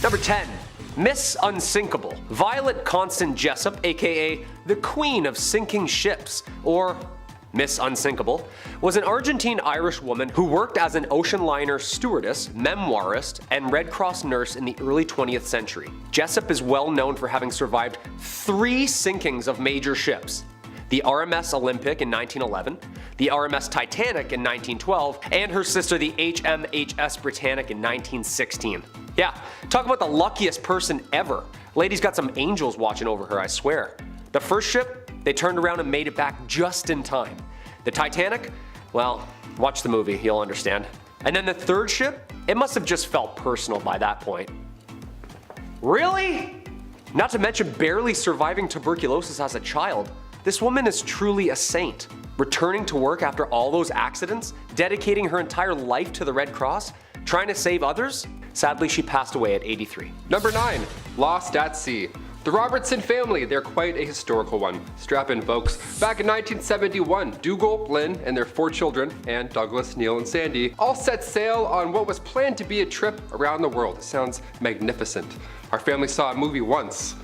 Number 10. Miss Unsinkable. Violet Constant Jessup, aka the Queen of Sinking Ships, or Miss Unsinkable, was an Argentine-Irish woman who worked as an ocean liner stewardess, memoirist, and Red Cross nurse in the early 20th century. Jessup is well known for having survived 3 sinkings of major ships: the RMS Olympic in 1911, the RMS Titanic in 1912, and her sister the HMHS Britannic in 1916. Yeah, talk about the luckiest person ever. Lady's got some angels watching over her, I swear. The first ship, they turned around and made it back just in time. The Titanic, well, watch the movie, you'll understand. And then the third ship, it must have just felt personal by that point. Really? Not to mention barely surviving tuberculosis as a child. This woman is truly a saint. Returning to work after all those accidents, dedicating her entire life to the Red Cross, trying to save others. Sadly, she passed away at 83. Number 9. Lost at Sea. The Robertson family, they're quite a historical one. Strap in, folks. Back in 1971, Dougal, Lynn, and their 4 children, Anne, Douglas, Neil, and Sandy, all set sail on what was planned to be a trip around the world. It sounds magnificent. Our family saw a movie once.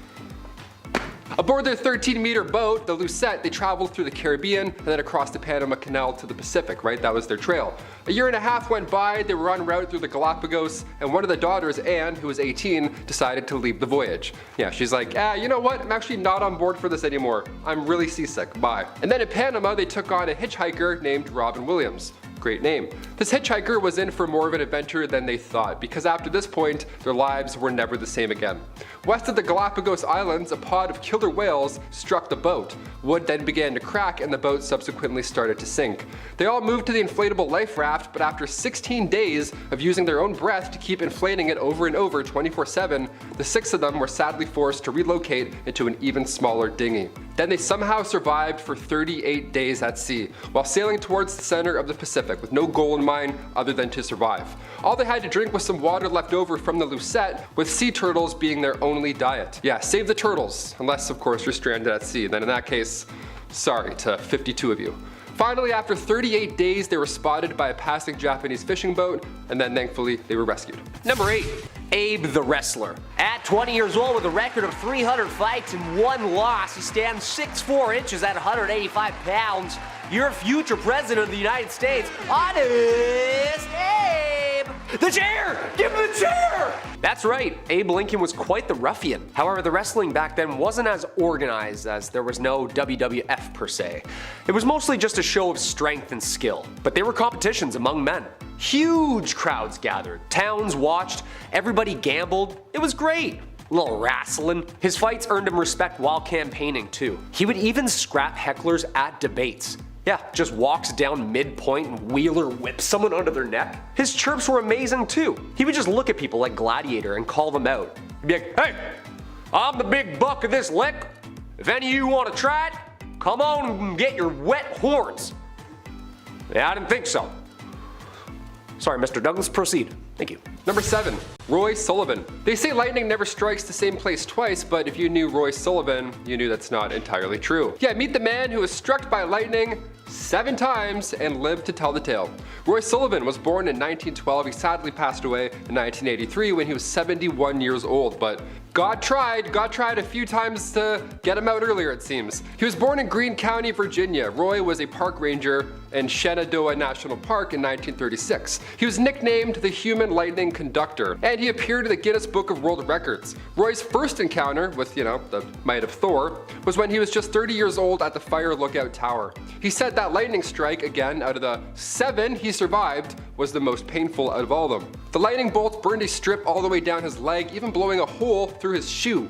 Aboard their 13-meter boat, the Lucette, they traveled through the Caribbean and then across the Panama Canal to the Pacific, right? That was their trail. A year and a half went by, they were en route through the Galapagos, and one of the daughters, Anne, who was 18, decided to leave the voyage. Yeah, she's like, you know what? I'm actually not on board for this anymore. I'm really seasick, bye. And then in Panama, they took on a hitchhiker named Robin Williams. Great name. This hitchhiker was in for more of an adventure than they thought, because after this point, their lives were never the same again. West of the Galapagos Islands, a pod of killer whales struck the boat. Wood then began to crack and the boat subsequently started to sink. They all moved to the inflatable life raft, but after 16 days of using their own breath to keep inflating it over and over 24/7, the 6 of them were sadly forced to relocate into an even smaller dinghy. Then they somehow survived for 38 days at sea, while sailing towards the center of the Pacific with no goal in mind other than to survive. All they had to drink was some water left over from the Lucette, with sea turtles being their only diet. Yeah, save the turtles, unless of course you're stranded at sea. Then in that case, sorry to 52 of you. Finally, after 38 days, they were spotted by a passing Japanese fishing boat, and then thankfully they were rescued. Number 8. Abe the Wrestler. At 20 years old with a record of 300 fights and 1 loss, he stands 6'4" at 185 pounds. Your future president of the United States, Honest Abe! The chair! Give him the chair! That's right, Abe Lincoln was quite the ruffian. However, the wrestling back then wasn't as organized, as there was no WWF per se. It was mostly just a show of strength and skill, but they were competitions among men. Huge crowds gathered, towns watched, everybody gambled. It was great. A little wrestling. His fights earned him respect while campaigning too. He would even scrap hecklers at debates. Yeah, just walks down midpoint and wheeler whips someone under their neck. His chirps were amazing too. He would just look at people like Gladiator and call them out. He'd be like, hey, I'm the big buck of this lick. If any of you want to try it, come on and get your wet horns. Yeah, I didn't think so. Sorry, Mr. Douglas, proceed. Thank you. Number 7. Roy Sullivan. They say lightning never strikes the same place twice, but if you knew Roy Sullivan, you knew that's not entirely true. Yeah, meet the man who was struck by lightning 7 times and lived to tell the tale. Roy Sullivan was born in 1912. He sadly passed away in 1983 when he was 71 years old, but God tried a few times to get him out earlier, it seems. He was born in Greene County, Virginia. Roy was a park ranger in Shenandoah National Park in 1936. He was nicknamed the Human Lightning Conductor, and he appeared in the Guinness Book of World Records. Roy's first encounter with, the might of Thor, was when he was just 30 years old at the Fire Lookout Tower. He said that lightning strike, again out of the 7 he survived, was the most painful out of all of them. The lightning bolts burned a strip all the way down his leg, even blowing a hole through his shoe.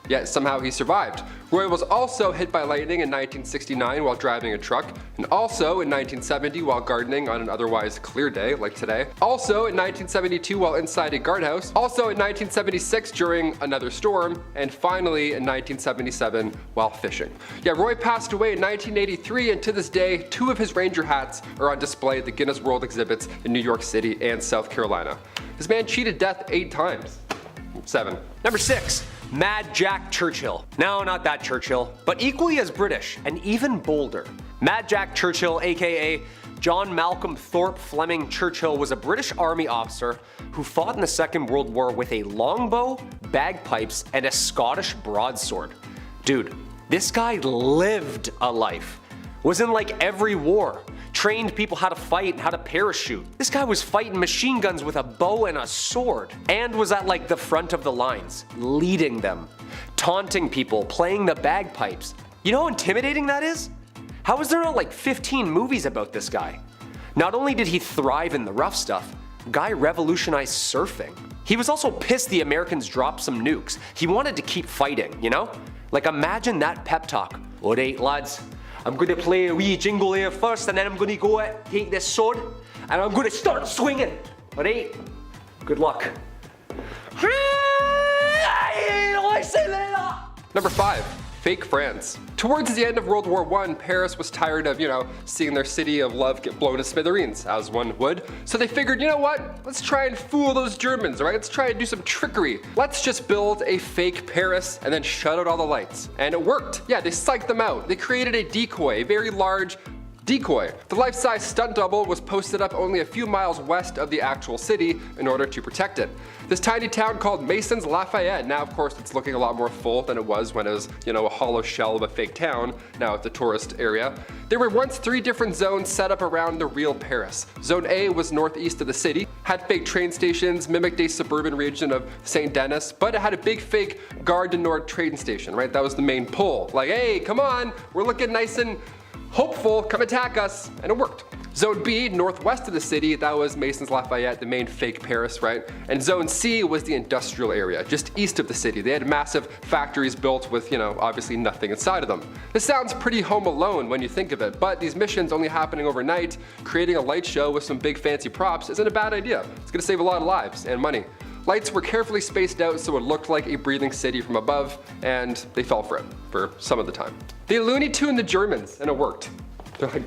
Yet somehow he survived. Roy was also hit by lightning in 1969 while driving a truck, and also in 1970 while gardening on an otherwise clear day like today. Also in 1972 while inside a guardhouse. Also in 1976 during another storm, and finally in 1977 while fishing. Yeah, Roy passed away in 1983, and to this day 2 of his ranger hats are on display at the Guinness World exhibits in New York City and South Carolina. This man cheated death 8 times. 7. Number 6. Mad Jack Churchill. No, not that Churchill, but equally as British and even bolder. Mad Jack Churchill, aka John Malcolm Thorpe Fleming Churchill was a British Army officer who fought in the Second World War with a longbow, bagpipes, and a Scottish broadsword. Dude, this guy lived a life. Was in like every war. Trained people how to fight and how to parachute. This guy was fighting machine guns with a bow and a sword. And was at like the front of the lines, leading them. Taunting people, playing the bagpipes. You know how intimidating that is? How is there not like 15 movies about this guy? Not only did he thrive in the rough stuff, guy revolutionized surfing. He was also pissed the Americans dropped some nukes. He wanted to keep fighting, you know? Like imagine that pep talk. Alright lads, I'm gonna play a wee jingle here first and then I'm gonna go out, take this sword, and I'm gonna start swinging. Alright? Good luck. Number 5. Fake France. Towards the end of World War I, Paris was tired of, seeing their city of love get blown to smithereens, as one would. So they figured, you know what? Let's try and fool those Germans, right? Let's try and do some trickery. Let's just build a fake Paris and then shut out all the lights. And it worked. Yeah, they psyched them out. They created a decoy, a very large decoy. The life-size stunt double was posted up only a few miles west of the actual city in order to protect it. This tiny town called Masons Lafayette, now of course it's looking a lot more full than it was when it was, a hollow shell of a fake town. Now it's a tourist area. There were once 3 different zones set up around the real Paris. Zone A was northeast of the city, had fake train stations, mimicked a suburban region of St. Denis, but it had a big fake Gare du Nord train station, right? That was the main pull. Like, hey, come on, we're looking nice and hopeful, come attack us, and it worked. Zone B, northwest of the city, that was Masons Lafayette, the main fake Paris, right? And Zone C was the industrial area, just east of the city. They had massive factories built with, obviously nothing inside of them. This sounds pretty Home Alone when you think of it, but these missions only happening overnight, creating a light show with some big fancy props isn't a bad idea. It's gonna save a lot of lives and money. Lights were carefully spaced out so it looked like a breathing city from above, and they fell for it, for some of the time. They Looney Tuned the Germans, and it worked. They're like,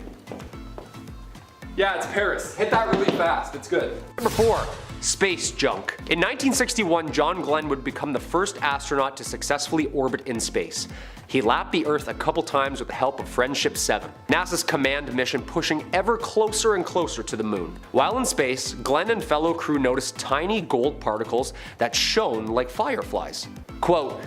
yeah, it's Paris. Hit that really fast, it's good. Number 4. Space junk. In 1961, John Glenn would become the first astronaut to successfully orbit in space. He lapped the Earth a couple times with the help of Friendship 7, NASA's command mission pushing ever closer and closer to the moon. While in space, Glenn and fellow crew noticed tiny gold particles that shone like fireflies. Quote,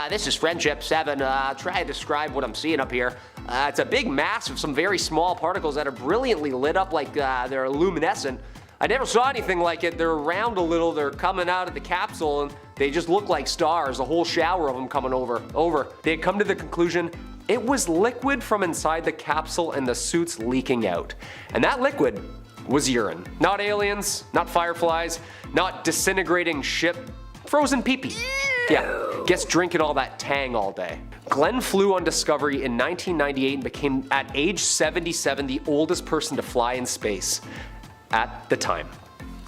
this is Friendship 7, try to describe what I'm seeing up here. It's a big mass of some very small particles that are brilliantly lit up like they're luminescent. I never saw anything like it. They're around a little, they're coming out of the capsule, and they just look like stars, a whole shower of them coming over. They had come to the conclusion it was liquid from inside the capsule and the suits leaking out. And that liquid was urine. Not aliens, not fireflies, not disintegrating ship, frozen pee-pee. Yeah, guess drinking all that Tang all day. Glenn flew on Discovery in 1998 and became, at age 77, the oldest person to fly in space. At the time.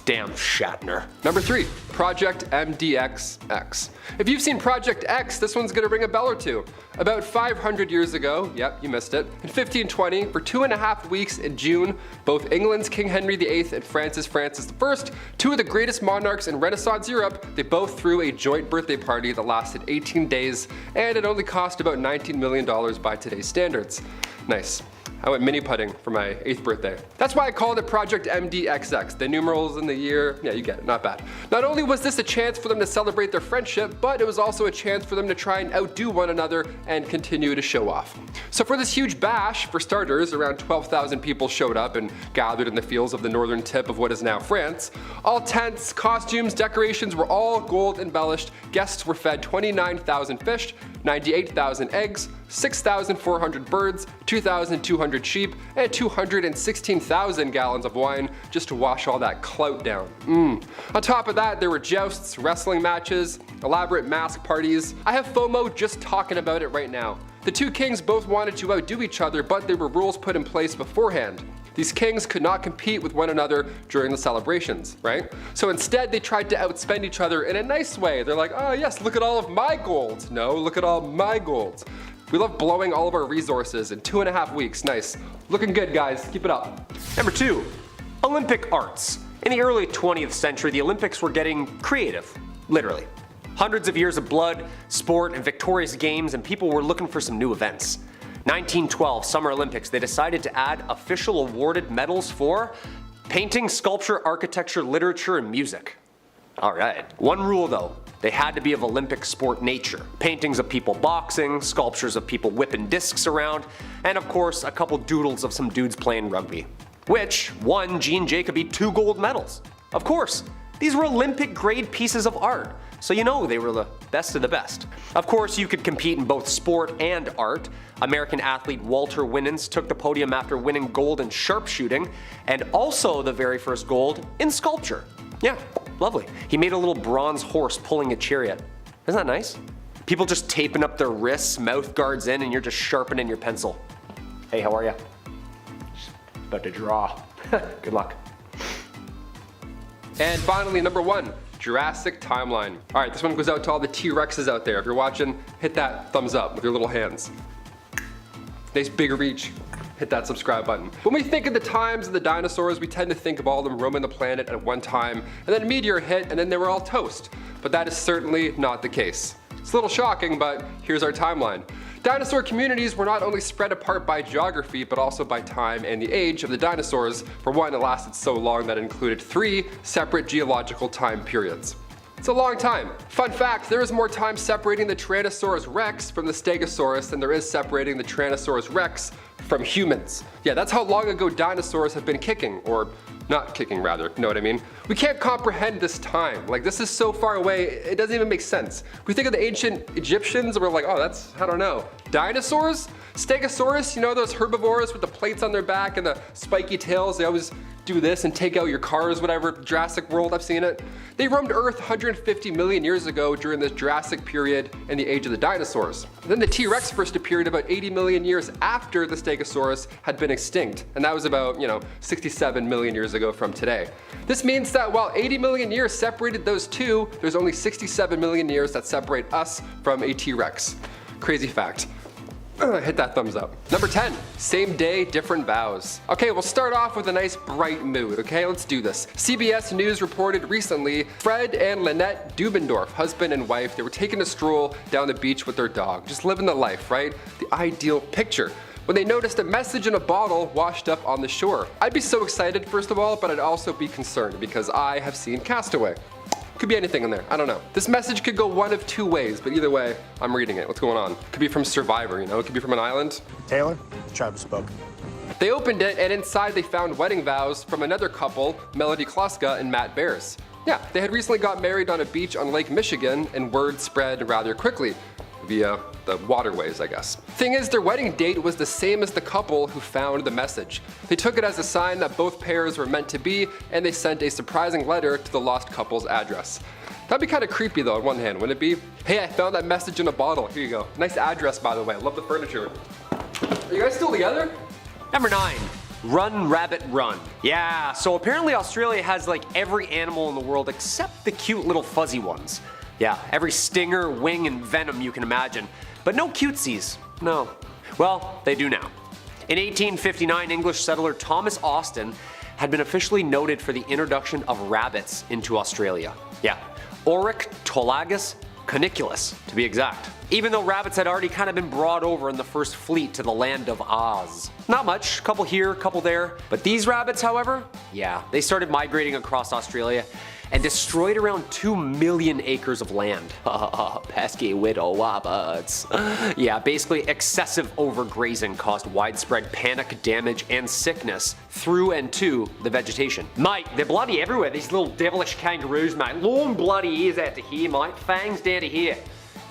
Damn Shatner. Number 3, Project MDXX. If you've seen Project X, this one's gonna ring a bell or two. About 500 years ago, yep, you missed it, in 1520, for 2.5 weeks in June, both England's King Henry VIII and Francis I, 2 of the greatest monarchs in Renaissance Europe, they both threw a joint birthday party that lasted 18 days, and it only cost about $19 million by today's standards. Nice. I went mini putting for my 8th birthday. That's why I called it Project MDXX. The numerals in the year, yeah, you get it, not bad. Not only was this a chance for them to celebrate their friendship, but it was also a chance for them to try and outdo one another and continue to show off. So for this huge bash, for starters, around 12,000 people showed up and gathered in the fields of the northern tip of what is now France. All tents, costumes, decorations were all gold embellished. Guests were fed 29,000 fish, 98,000 eggs, 6,400 birds, 2,200 sheep, and 216,000 gallons of wine just to wash all that clout down. On top of that, there were jousts, wrestling matches, elaborate mask parties. I have FOMO just talking about it right now. The 2 kings both wanted to outdo each other, but there were rules put in place beforehand. These kings could not compete with one another during the celebrations, right? So instead they tried to outspend each other in a nice way. They're like, oh yes, look at all of my gold. No, look at all my gold. We love blowing all of our resources in 2.5 weeks. Nice. Looking good, guys. Keep it up. Number 2, Olympic arts. In the early 20th century, the Olympics were getting creative, literally. Hundreds of years of blood, sport, and victorious games, and people were looking for some new events. 1912 Summer Olympics, they decided to add official awarded medals for painting, sculpture, architecture, literature, and music. Alright. One rule though, they had to be of Olympic sport nature. Paintings of people boxing, sculptures of people whipping discs around, and of course a couple doodles of some dudes playing rugby. Which won Gene Jacoby 2 gold medals. Of course, these were Olympic grade pieces of art, so you know they were the best of the best. Of course, you could compete in both sport and art. American athlete Walter Winans took the podium after winning gold in sharpshooting, and also the very first gold in sculpture. Yeah, lovely. He made a little bronze horse pulling a chariot. Isn't that nice? People just taping up their wrists, mouth guards in, and you're just sharpening your pencil. Hey, how are ya? Just about to draw. Good luck. And finally, number 1, Jurassic Timeline. Alright, this one goes out to all the T-Rexes out there. If you're watching, hit that thumbs up with your little hands. Nice big reach. Hit that subscribe button. When we think of the times of the dinosaurs, we tend to think of all of them roaming the planet at one time, and then a meteor hit, and then they were all toast. But that is certainly not the case. It's a little shocking, but here's our timeline. Dinosaur communities were not only spread apart by geography, but also by time and the age of the dinosaurs. For one, it lasted so long that it included 3 separate geological time periods. It's a long time. Fun fact, there is more time separating the Tyrannosaurus rex from the Stegosaurus than there is separating the Tyrannosaurus rex from humans. Yeah, that's how long ago dinosaurs have been kicking, or not kicking rather, you know what I mean? We can't comprehend this time. Like, this is so far away, it doesn't even make sense. We think of the ancient Egyptians, and we're like, oh, that's, I don't know. Dinosaurs? Stegosaurus, you know those herbivores with the plates on their back and the spiky tails? They always do this and take out your cars, whatever. Jurassic World, I've seen it. They roamed Earth 150 million years ago during the Jurassic period and the age of the dinosaurs. Then the T-Rex first appeared about 80 million years after the Stegosaurus had been extinct, and that was about, 67 million years ago from today. This means that while 80 million years separated those two, there's only 67 million years that separate us from a T-Rex. Crazy fact. Hit that thumbs up. Number 10, same day, different vows. Okay, we'll start off with a nice bright mood, okay? Let's do this. CBS News reported recently, Fred and Lynette Dubendorf, husband and wife, they were taking a stroll down the beach with their dog, just living the life, right? The ideal picture. When they noticed a message in a bottle washed up on the shore. I'd be so excited, first of all, but I'd also be concerned because I have seen Castaway. Could be anything in there, I don't know. This message could go one of 2 ways, but either way, I'm reading it. What's going on? Could be from Survivor, it could be from an island. Taylor, Travis spoke. They opened it, and inside they found wedding vows from another couple, Melody Kloska and Matt Bears. Yeah, they had recently got married on a beach on Lake Michigan, and word spread rather quickly. Via the waterways, I guess. Thing is, their wedding date was the same as the couple who found the message. They took it as a sign that both pairs were meant to be, and they sent a surprising letter to the lost couple's address. That'd be kind of creepy though on one hand, wouldn't it be? Hey, I found that message in a bottle. Here you go. Nice address, by the way. I love the furniture. Are you guys still together? Number 9. Run, rabbit, run. Yeah, so apparently Australia has like every animal in the world except the cute little fuzzy ones. Yeah, every stinger, wing, and venom you can imagine. But no cutesies. No. Well, they do now. In 1859, English settler Thomas Austin had been officially noted for the introduction of rabbits into Australia. Yeah, Oryctolagus caniculus, to be exact. Even though rabbits had already kind of been brought over in the first fleet to the land of Oz. Not much, couple here, couple there. But these rabbits, however, yeah, they started migrating across Australia and destroyed around 2 million acres of land. Pesky widow wabbits. Yeah, basically excessive overgrazing caused widespread panic, damage, and sickness through and to the vegetation. Mate, they're bloody everywhere, these little devilish kangaroos, mate. Long bloody ears out to here, mate. Fangs down to here.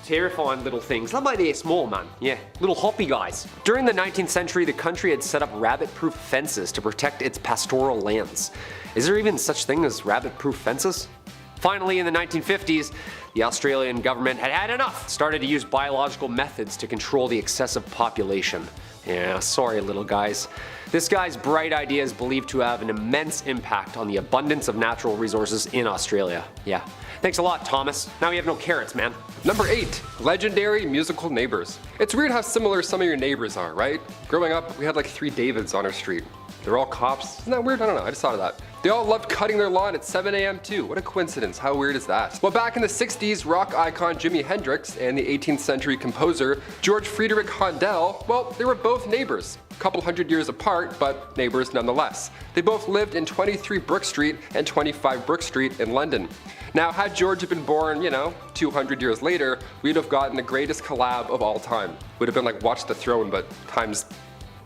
Terrifying little things. That might be small, man. Yeah, little hoppy guys. During the 19th century, the country had set up rabbit-proof fences to protect its pastoral lands. Is there even such thing as rabbit-proof fences? Finally, in the 1950s, the Australian government had had enough. Started to use biological methods to control the excessive population. Yeah, sorry little guys. This guy's bright idea is believed to have an immense impact on the abundance of natural resources in Australia. Yeah. Thanks a lot, Thomas. Now we have no carrots, man. Number 8, legendary musical neighbors. It's weird how similar some of your neighbors are, right? Growing up, we had like 3 Davids on our street. They're all cops. Isn't that weird? I don't know. I just thought of that. They all loved cutting their lawn at 7 a.m. too. What a coincidence. How weird is that? Well, back in the 60s, rock icon Jimi Hendrix and the 18th century composer George Friedrich Handel, well, they were both neighbors. A couple hundred years apart, but neighbors nonetheless. They both lived in 23 Brook Street and 25 Brook Street in London. Now, had George been born, 200 years later, we'd have gotten the greatest collab of all time. Would have been like Watch the Throne, but times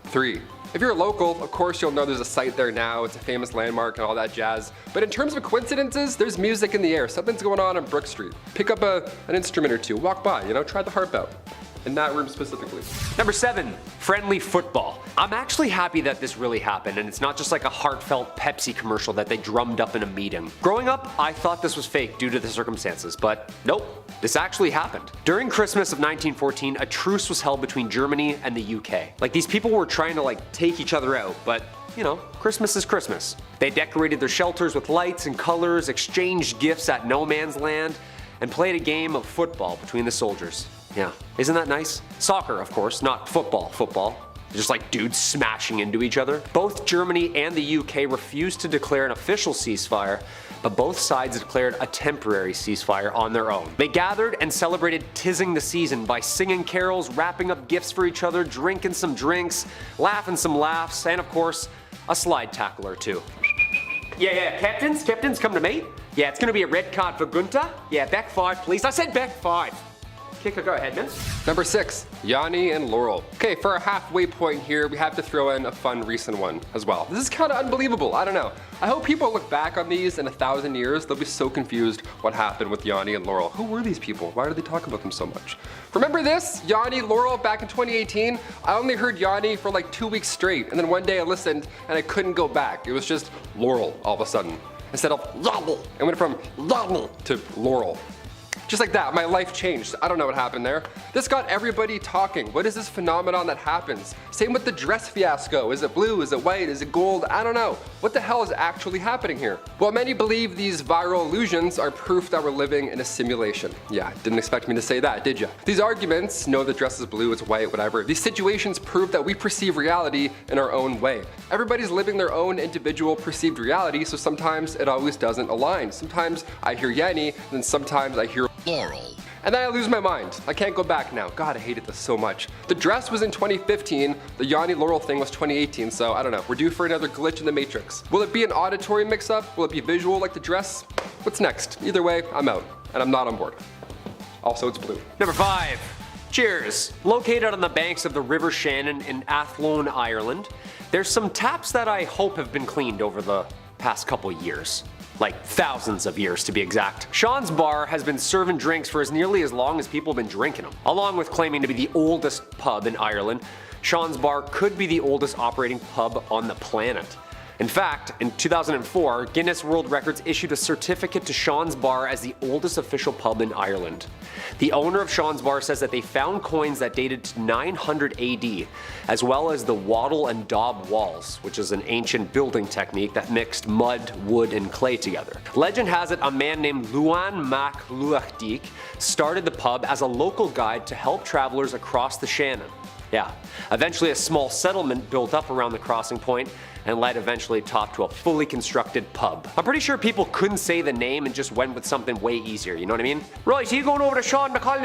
3. If you're a local, of course you'll know there's a site there now, it's a famous landmark and all that jazz. But in terms of coincidences, there's music in the air. Something's going on Brook Street. Pick up an instrument or two, walk by, try the harp out. In that room specifically. Number 7, friendly football. I'm actually happy that this really happened and it's not just like a heartfelt Pepsi commercial that they drummed up in a meeting. Growing up, I thought this was fake due to the circumstances, but nope, this actually happened. During Christmas of 1914, a truce was held between Germany and the UK. Like, these people were trying to take each other out, but Christmas is Christmas. They decorated their shelters with lights and colors, exchanged gifts at no man's land, and played a game of football between the soldiers. Yeah, isn't that nice? Soccer, of course, not football. Just like dudes smashing into each other. Both Germany and the UK refused to declare an official ceasefire, but both sides declared a temporary ceasefire on their own. They gathered and celebrated "'Tising the season" by singing carols, wrapping up gifts for each other, drinking some drinks, laughing some laughs, and of course, a slide tackle or two. Yeah, captains, come to me. Yeah, it's gonna be a red card for Gunter. Yeah, back 5, please. I said back 5. Kicker, go ahead, man. Number 6, Yanny and Laurel. Okay, for our halfway point here, we have to throw in a fun recent one as well. This is kind of unbelievable, I don't know. I hope people look back on these in 1,000 years, they'll be so confused what happened with Yanny and Laurel. Who were these people? Why do they talk about them so much? Remember this? Yanny, Laurel, back in 2018? I only heard Yanny for like 2 weeks straight, and then one day I listened and I couldn't go back. It was just Laurel all of a sudden. Instead of Yanny, it went from Yanny to Laurel. Just like that, my life changed. I don't know what happened there. This got everybody talking. What is this phenomenon that happens? Same with the dress fiasco. Is it blue? Is it white? Is it gold? I don't know. What the hell is actually happening here? Well, many believe these viral illusions are proof that we're living in a simulation. Yeah, didn't expect me to say that, did ya? These arguments, no, the dress is blue, it's white, whatever. These situations prove that we perceive reality in our own way. Everybody's living their own individual perceived reality, so sometimes it always doesn't align. Sometimes I hear Yanny, then sometimes I hear Laurel. And then I lose my mind. I can't go back now. God, I hated this so much. The dress was in 2015, the Yanny Laurel thing was 2018, so I don't know. We're due for another glitch in the Matrix. Will it be an auditory mix-up? Will it be visual like the dress? What's next? Either way, I'm out, and I'm not on board. Also, it's blue. Number 5. Cheers. Located on the banks of the River Shannon in Athlone, Ireland, there's some taps that I hope have been cleaned over the past couple years. Like thousands of years to be exact. Sean's Bar has been serving drinks for as nearly as long as people have been drinking them. Along with claiming to be the oldest pub in Ireland, Sean's Bar could be the oldest operating pub on the planet. In fact, in 2004, Guinness World Records issued a certificate to Sean's Bar as the oldest official pub in Ireland. The owner of Sean's Bar says that they found coins that dated to 900 AD, as well as the wattle and daub walls, which is an ancient building technique that mixed mud, wood, and clay together. Legend has it a man named Luan Mac Luachdic started the pub as a local guide to help travelers across the Shannon. Yeah, eventually a small settlement built up around the crossing point and led eventually top to a fully constructed pub. I'm pretty sure people couldn't say the name and just went with something way easier, you know what I mean? Right, are you going over to Sean McCall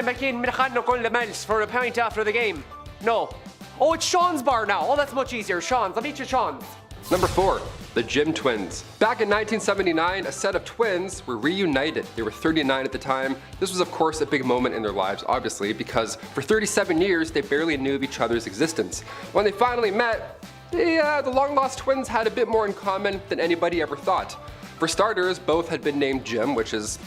for a pint after the game? No. Oh, it's Sean's Bar now. Oh, that's much easier. Sean's. I'll meet you, Sean's. Number 4, the Jim twins. Back in 1979, a set of twins were reunited. They were 39 at the time. This was of course a big moment in their lives, obviously, because for 37 years they barely knew of each other's existence. When they finally met, the long-lost twins had a bit more in common than anybody ever thought. For starters, both had been named Jim, which is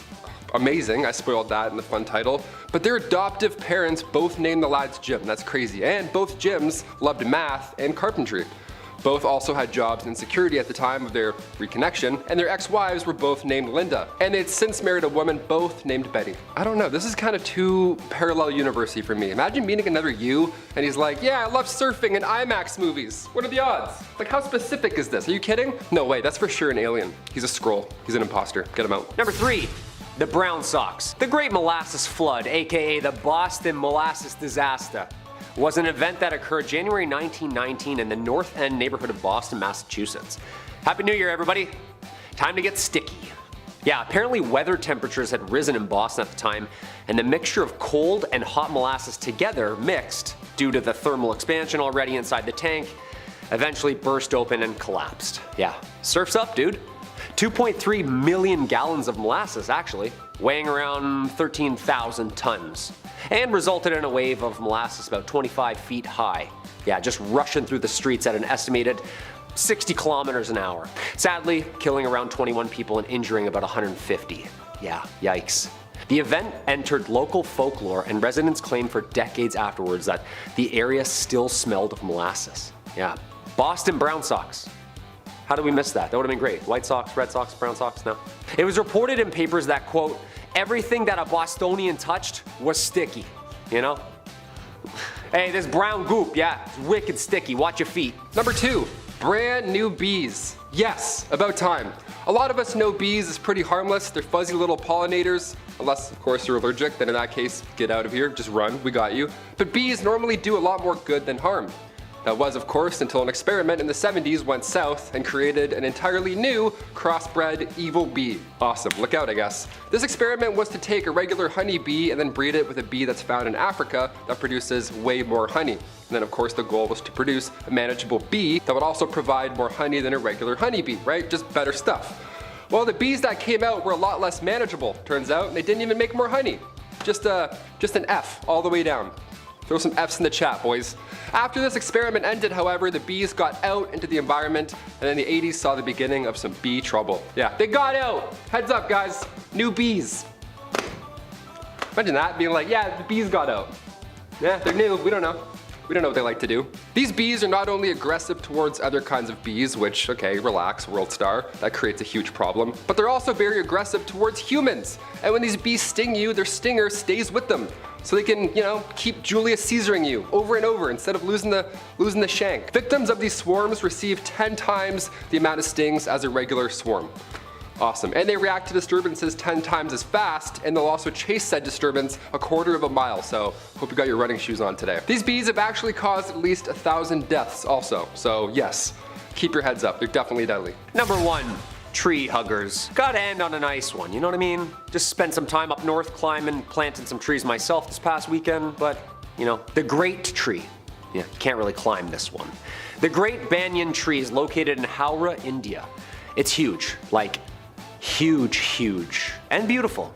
amazing. I spoiled that in the fun title. But their adoptive parents both named the lads Jim. That's crazy. And both Jims loved math and carpentry. Both also had jobs in security at the time of their reconnection, and their ex-wives were both named Linda. And they'd since married a woman both named Betty. I don't know, this is kind of too parallel university for me. Imagine meeting another you, and he's like, yeah, I love surfing and IMAX movies. What are the odds? Like, how specific is this? Are you kidding? No way, that's for sure an alien. He's a Skrull. He's an imposter. Get him out. Number 3. The Brown Sox. The Great Molasses Flood, aka the Boston Molasses Disaster. was an event that occurred January 1919 in the North End neighborhood of Boston, Massachusetts. Happy New Year, everybody. Time to get sticky. Yeah, apparently weather temperatures had risen in Boston at the time, and the mixture of cold and hot molasses together mixed, due to the thermal expansion already inside the tank, eventually burst open and collapsed. Yeah, surf's up, dude. 2.3 million gallons of molasses, actually, weighing around 13,000 tons, and resulted in a wave of molasses about 25 feet high. Yeah, just rushing through the streets at an estimated 60 kilometers an hour. Sadly, killing around 21 people and injuring about 150. Yeah, yikes. The event entered local folklore, and residents claimed for decades afterwards that the area still smelled of molasses. Yeah. Boston Brown Sox. How did we miss that? That would have been great. White Sox, Red Sox, Brown Sox, no. It was reported in papers that, quote, everything that a Bostonian touched was sticky, you know? Hey, this brown goop, yeah, it's wicked sticky. Watch your feet. Number 2. Brand new bees. Yes, about time. A lot of us know bees is pretty harmless. They're fuzzy little pollinators. Unless, of course, you're allergic, then in that case, get out of here, just run, we got you. But bees normally do a lot more good than harm. That was, of course, until an experiment in the 70s went south and created an entirely new crossbred evil bee. Awesome, look out, I guess. This experiment was to take a regular honey bee and then breed it with a bee that's found in Africa that produces way more honey. And then, of course, the goal was to produce a manageable bee that would also provide more honey than a regular honeybee, right? Just better stuff. Well, the bees that came out were a lot less manageable, turns out, and they didn't even make more honey. Just an F all the way down. Throw some F's in the chat, boys. After this experiment ended, however, the bees got out into the environment, and in the 80s saw the beginning of some bee trouble. Yeah, they got out. Heads up, guys. New bees. Imagine that, being like, yeah, the bees got out. Yeah, they're new. We don't know. We don't know what they like to do. These bees are not only aggressive towards other kinds of bees, which, okay, relax, world star, that creates a huge problem, but they're also very aggressive towards humans. And when these bees sting you, their stinger stays with them. So they can, you know, keep Julius Caesaring you over and over instead of losing the shank. Victims of these swarms receive 10 times the amount of stings as a regular swarm. Awesome. And they react to disturbances 10 times as fast, and they'll also chase said disturbance a quarter of a mile, so hope you got your running shoes on today. These bees have actually caused at least 1,000 deaths also, so yes, keep your heads up, they're definitely deadly. Number 1. Tree huggers. Gotta end on a nice one, you know what I mean? Just spent some time up north climbing, planting some trees myself this past weekend, but, you know, the great tree. Yeah, you can't really climb this one. The Great Banyan Tree is located in Howrah, India. It's huge, like huge, and beautiful.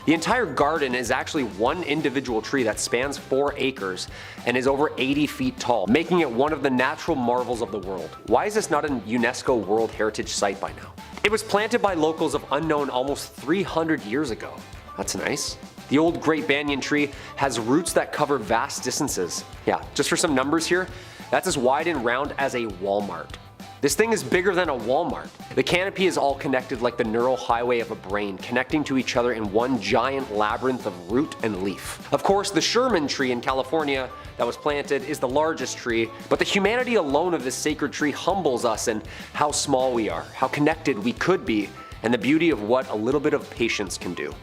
The entire garden is actually one individual tree that spans 4 acres and is over 80 feet tall, making it one of the natural marvels of the world. Why is this not a UNESCO World Heritage Site by now? It was planted by locals of unknown almost 300 years ago. That's nice. The old Great Banyan Tree has roots that cover vast distances. Yeah, just for some numbers here, that's as wide and round as a Walmart. This thing is bigger than a Walmart. The canopy is all connected like the neural highway of a brain, connecting to each other in one giant labyrinth of root and leaf. Of course, the Sherman tree in California that was planted is the largest tree, but the humanity alone of this sacred tree humbles us in how small we are, how connected we could be, and the beauty of what a little bit of patience can do.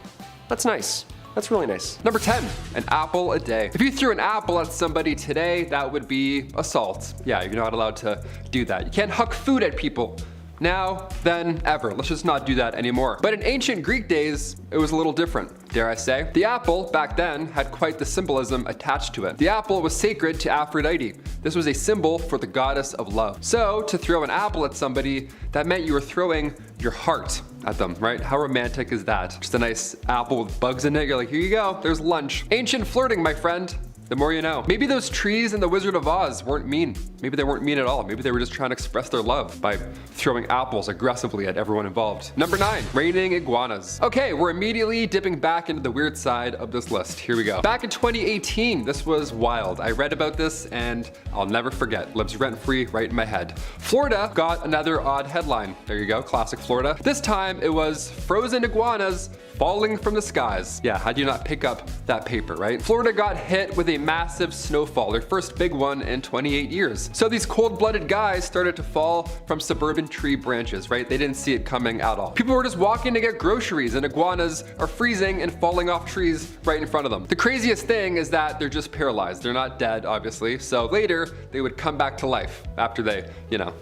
That's nice. That's really nice. Number 10, an apple a day. If you threw an apple at somebody today, that would be assault. Yeah, you're not allowed to do that. You can't huck food at people. Now, then, ever. Let's just not do that anymore. But in ancient Greek days, it was a little different, dare I say. The apple, back then, had quite the symbolism attached to it. The apple was sacred to Aphrodite. This was a symbol for the goddess of love. So, to throw an apple at somebody, that meant you were throwing your heart at them, right? How romantic is that? Just a nice apple with bugs in it. You're like, here you go, there's lunch. Ancient flirting, my friend. The more you know. Maybe those trees in The Wizard of Oz weren't mean. Maybe they weren't mean at all. Maybe they were just trying to express their love by throwing apples aggressively at everyone involved. Number 9, raining iguanas. Okay, we're immediately dipping back into the weird side of this list. Here we go. Back in 2018, this was wild. I read about this and I'll never forget. Lives rent-free right in my head. Florida got another odd headline. There you go, classic Florida. This time it was frozen iguanas falling from the skies. Yeah, how do you not pick up that paper, right? Florida got hit with a massive snowfall, their first big one in 28 years. So these cold-blooded guys started to fall from suburban tree branches, right? They didn't see it coming at all. People were just walking to get groceries, and iguanas are freezing and falling off trees right in front of them. The craziest thing is that they're just paralyzed. They're not dead, obviously. So later, they would come back to life after they, you know,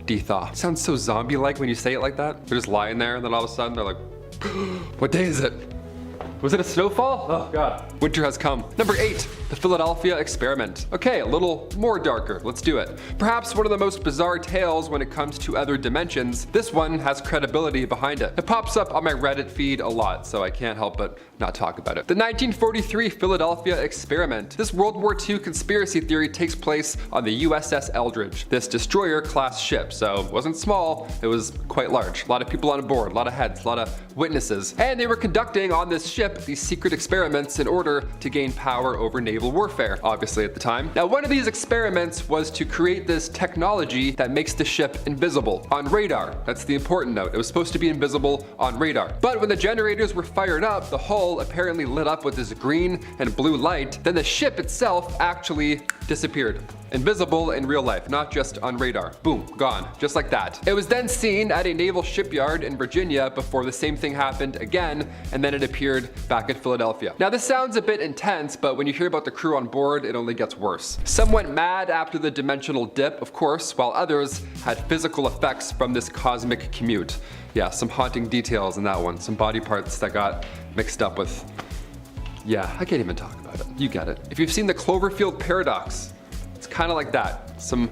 de-thaw. Sounds so zombie-like when you say it like that. They're just lying there, and then all of a sudden, they're like, what day is it? Was it a snowfall? Oh God. Winter has come. Number 8, the Philadelphia experiment. Okay, a little more darker. Let's do it. Perhaps one of the most bizarre tales when it comes to other dimensions. This one has credibility behind it. It pops up on my Reddit feed a lot, so I can't help but not talk about it. The 1943 Philadelphia experiment. This World War II conspiracy theory takes place on the USS Eldridge, this destroyer-class ship. So it wasn't small, it was quite large. A lot of people on board, a lot of heads, a lot of witnesses. And they were conducting on this ship these secret experiments in order to gain power over naval warfare, obviously at the time. Now, one of these experiments was to create this technology that makes the ship invisible on radar. That's the important note. It was supposed to be invisible on radar. But when the generators were fired up, the hull apparently lit up with this green and blue light. Then the ship itself actually disappeared. Invisible in real life, not just on radar. Boom, gone, just like that. It was then seen at a naval shipyard in Virginia before the same thing happened again, and then it appeared back in Philadelphia. Now this sounds a bit intense, but when you hear about the crew on board, it only gets worse. Some went mad after the dimensional dip, of course, while others had physical effects from this cosmic commute. Yeah, some haunting details in that one. Some body parts that got mixed up with... Yeah, I can't even talk about it. You get it. If you've seen the Cloverfield paradox, it's kind of like that. Some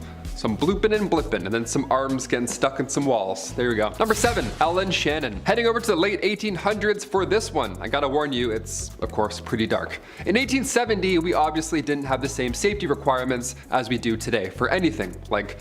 blooping and blipping, and then some arms getting stuck in some walls. There you go. Number 7, Ellen Shannon. Heading over to the late 1800s for this one. I gotta warn you, it's of course pretty dark. In 1870, we obviously didn't have the same safety requirements as we do today for anything, like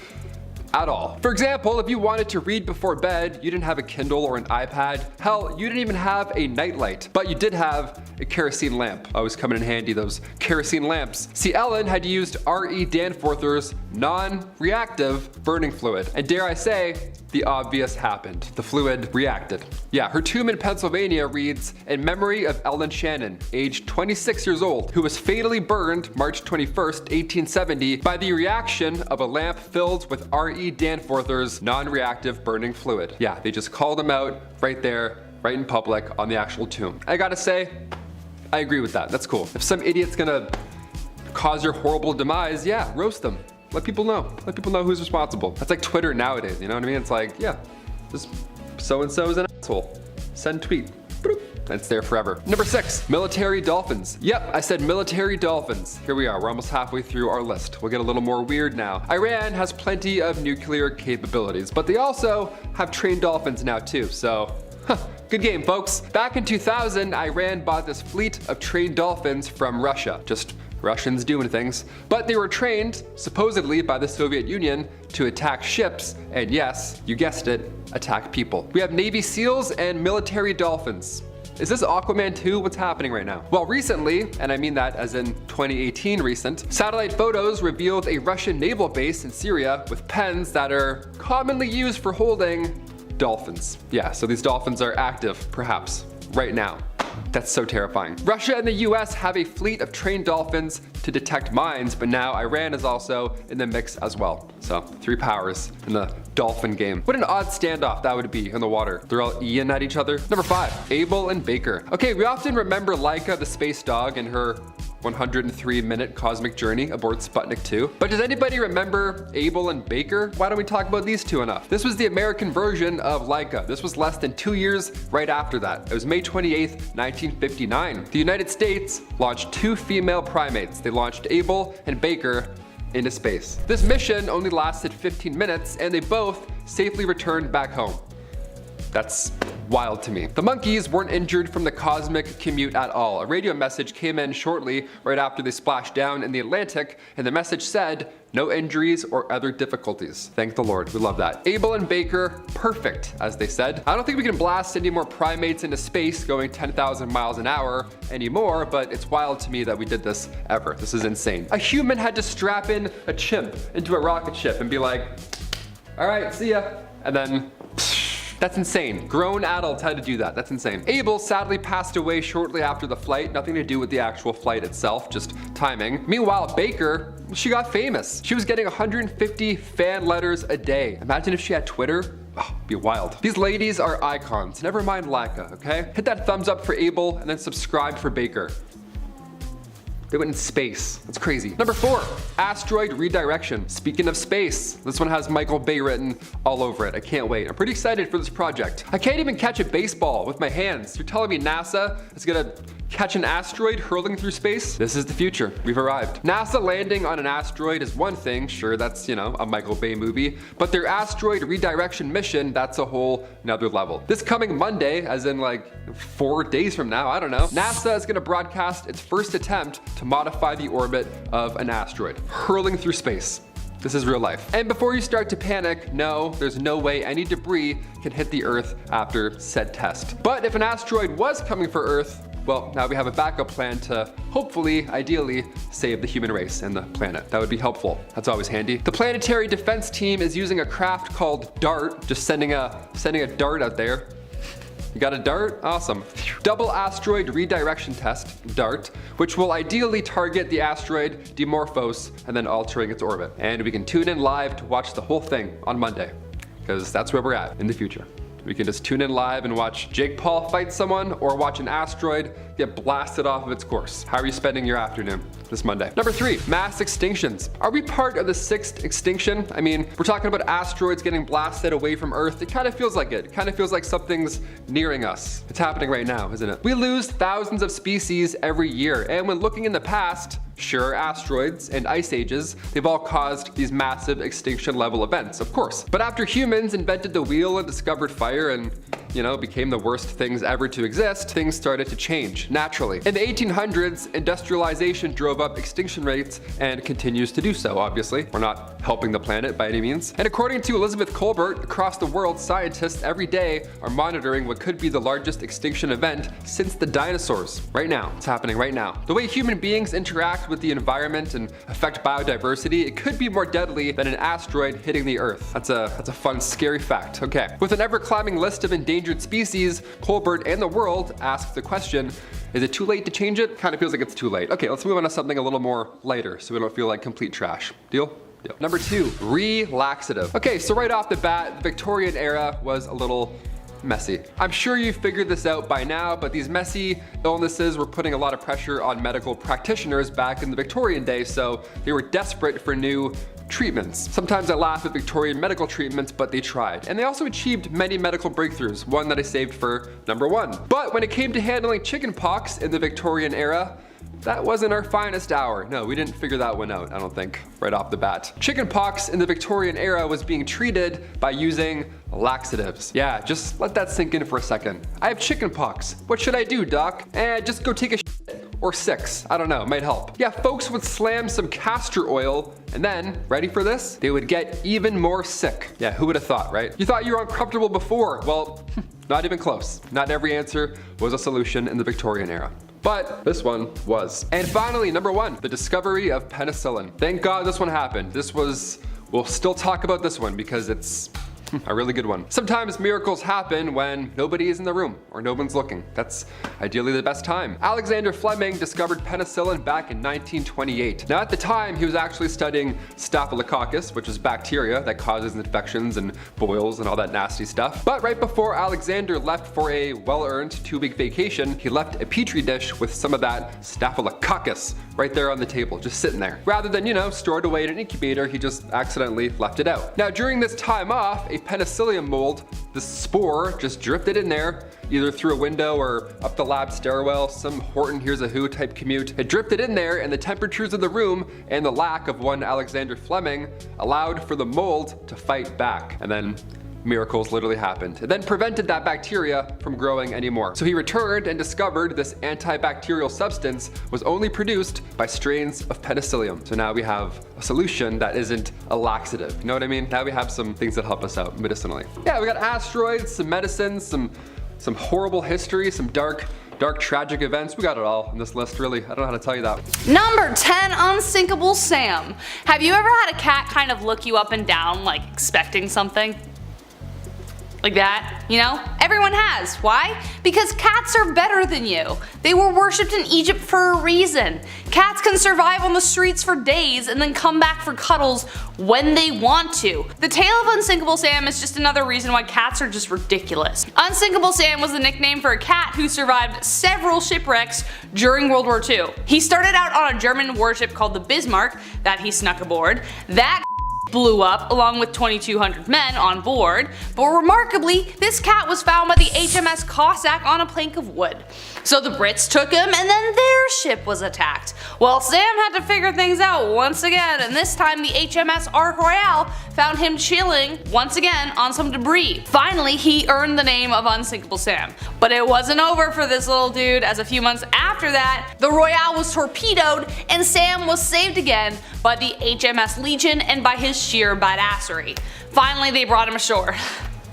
at all. For example, if you wanted to read before bed, you didn't have a Kindle or an iPad. Hell, you didn't even have a nightlight, but you did have a kerosene lamp. Always coming in handy, those kerosene lamps. See, Ellen had used R.E. Danforth's non-reactive burning fluid. And dare I say, the obvious happened. The fluid reacted. Yeah, her tomb in Pennsylvania reads, in memory of Ellen Shannon, aged 26 years old, who was fatally burned March 21st, 1870, by the reaction of a lamp filled with R.E. Danforth's non-reactive burning fluid. Yeah, they just called him out right there, right in public on the actual tomb. I gotta say, I agree with that. That's cool. If some idiot's gonna cause your horrible demise, yeah, roast them. Let people know. Let people know who's responsible. That's like Twitter nowadays, you know what I mean? It's like, yeah, just so-and-so is an asshole. Send tweet. Boop. It's there forever. Number 6, military dolphins. Yep, I said military dolphins. Here we are, we're almost halfway through our list. We'll get a little more weird now. Iran has plenty of nuclear capabilities, but they also have trained dolphins now too, so, good game, folks. Back in 2000, Iran bought this fleet of trained dolphins from Russia. Just Russians doing things. But they were trained, supposedly by the Soviet Union, to attack ships, and yes, you guessed it, attack people. We have Navy SEALs and military dolphins. Is this Aquaman 2? What's happening right now? Well, recently, and I mean that as in 2018 recent, satellite photos revealed a Russian naval base in Syria with pens that are commonly used for holding dolphins. Yeah, so these dolphins are active, perhaps, right now. That's so terrifying. Russia and the US have a fleet of trained dolphins to detect mines, but now Iran is also in the mix as well. So 3 powers in the dolphin game. What an odd standoff that would be in the water. They're all eating at each other. Number 5, Able and Baker. Okay, we often remember Laika the space dog and her 103-minute cosmic journey aboard Sputnik 2. But does anybody remember Able and Baker? Why don't we talk about these two enough? This was the American version of Laika. This was less than 2 years right after that. It was May 28th, 1959. The United States launched 2 female primates. They launched Able and Baker into space. This mission only lasted 15 minutes and they both safely returned back home. That's wild to me. The monkeys weren't injured from the cosmic commute at all. A radio message came in shortly right after they splashed down in the Atlantic, and the message said, no injuries or other difficulties. Thank the Lord, we love that. Able and Baker, perfect, as they said. I don't think we can blast any more primates into space going 10,000 miles an hour anymore, but it's wild to me that we did this ever. This is insane. A human had to strap in a chimp into a rocket ship and be like, all right, see ya. And then, That's insane. Grown adults had to do that. That's insane. Abel sadly passed away shortly after the flight. Nothing to do with the actual flight itself, just timing. Meanwhile, Baker, she got famous. She was getting 150 fan letters a day. Imagine if she had Twitter. Oh, be wild. These ladies are icons. Never mind Laka, okay? Hit that thumbs up for Abel and then subscribe for Baker. They went in space. That's crazy. Number 4, Asteroid Redirection. Speaking of space, this one has Michael Bay written all over it. I can't wait. I'm pretty excited for this project. I can't even catch a baseball with my hands. You're telling me NASA is gonna catch an asteroid hurling through space? This is the future. We've arrived. NASA landing on an asteroid is one thing. Sure, that's, you know, a Michael Bay movie. But their asteroid redirection mission, that's a whole nother level. This coming Monday, as in like 4 days from now, I don't know, NASA is gonna broadcast its first attempt to modify the orbit of an asteroid, hurling through space. This is real life. And before you start to panic, no, there's no way any debris can hit the Earth after said test. But if an asteroid was coming for Earth, well, now we have a backup plan to hopefully, ideally, save the human race and the planet. That would be helpful. That's always handy. The planetary defense team is using a craft called DART, just sending a dart out there. You got a dart? Awesome. Double asteroid redirection test, DART, which will ideally target the asteroid Dimorphos and then altering its orbit. And we can tune in live to watch the whole thing on Monday, because that's where we're at in the future. We can just tune in live and watch Jake Paul fight someone or watch an asteroid get blasted off of its course. How are you spending your afternoon this Monday? Number 3, mass extinctions. Are we part of the 6th extinction? I mean, we're talking about asteroids getting blasted away from Earth. It kind of feels like it. It kind of feels like something's nearing us. It's happening right now, isn't it? We lose thousands of species every year. And when looking in the past, sure, asteroids and ice ages, they've all caused these massive extinction level events, of course. But after humans invented the wheel and discovered fire and, you know, became the worst things ever to exist, things started to change naturally. In the 1800s, industrialization drove up extinction rates and continues to do so, obviously. We're not helping the planet by any means. And according to Elizabeth Colbert, across the world, scientists every day are monitoring what could be the largest extinction event since the dinosaurs. Right now. It's happening right now. The way human beings interact with the environment and affect biodiversity, it could be more deadly than an asteroid hitting the Earth. That's a fun, scary fact. Okay. With an ever-climbing list of endangered species, Colbert and the world ask the question, is it too late to change it? Kind of feels like it's too late. Okay, let's move on to something a little more lighter so we don't feel like complete trash. Deal? Deal. Number 2, relaxative. Okay, so right off the bat, the Victorian era was a little messy. I'm sure you figured this out by now, but these messy illnesses were putting a lot of pressure on medical practitioners back in the Victorian day, so they were desperate for new treatments. Sometimes I laugh at Victorian medical treatments, but they tried. And they also achieved many medical breakthroughs, one that I saved for number 1. But when it came to handling chickenpox in the Victorian era, that wasn't our finest hour. No, we didn't figure that one out, I don't think, right off the bat. Chickenpox in the Victorian era was being treated by using laxatives. Yeah, just let that sink in for a second. I have chickenpox. What should I do, doc? Just go take a shit. Or 6, I don't know, might help. Yeah, folks would slam some castor oil and then, ready for this? They would get even more sick. Yeah, who would have thought, right? You thought you were uncomfortable before. Well, not even close. Not every answer was a solution in the Victorian era. But this one was. And finally, number 1, the discovery of penicillin. Thank God this one happened. We'll still talk about this one because it's a really good one. Sometimes miracles happen when nobody is in the room or no one's looking. That's ideally the best time. Alexander Fleming discovered penicillin back in 1928. Now at the time, he was actually studying Staphylococcus, which is bacteria that causes infections and boils and all that nasty stuff. But right before Alexander left for a well-earned 2-week vacation, he left a petri dish with some of that Staphylococcus right there on the table, just sitting there. Rather than, you know, stored away in an incubator, he just accidentally left it out. Now during this time off, a penicillium mold, the spore just drifted in there, either through a window or up the lab stairwell, some Horton Hears a Who type commute. It drifted in there, and the temperatures of the room and the lack of one Alexander Fleming allowed for the mold to fight back. And then miracles literally happened. It then prevented that bacteria from growing anymore. So he returned and discovered this antibacterial substance was only produced by strains of penicillium. So now we have a solution that isn't a laxative. You know what I mean? Now we have some things that help us out medicinally. Yeah, we got asteroids, some medicines, some horrible history, some dark tragic events. We got it all in this list, really. I don't know how to tell you that. Number 10, Unsinkable Sam. Have you ever had a cat kind of look you up and down like expecting something? Like that, you know? Everyone has. Why? Because cats are better than you. They were worshipped in Egypt for a reason. Cats can survive on the streets for days and then come back for cuddles when they want to. The tale of Unsinkable Sam is just another reason why cats are just ridiculous. Unsinkable Sam was the nickname for a cat who survived several shipwrecks during World War II. He started out on a German warship called the Bismarck that he snuck aboard. That blew up along with 2,200 men on board, but remarkably, this cat was found by the HMS Cossack on a plank of wood. So the Brits took him and then their ship was attacked. Well, Sam had to figure things out once again, and this time the HMS Ark Royale found him chilling once again on some debris. Finally, he earned the name of Unsinkable Sam. But it wasn't over for this little dude, as a few months after that, the Royale was torpedoed and Sam was saved again by the HMS Legion and by his sheer badassery. Finally, they brought him ashore.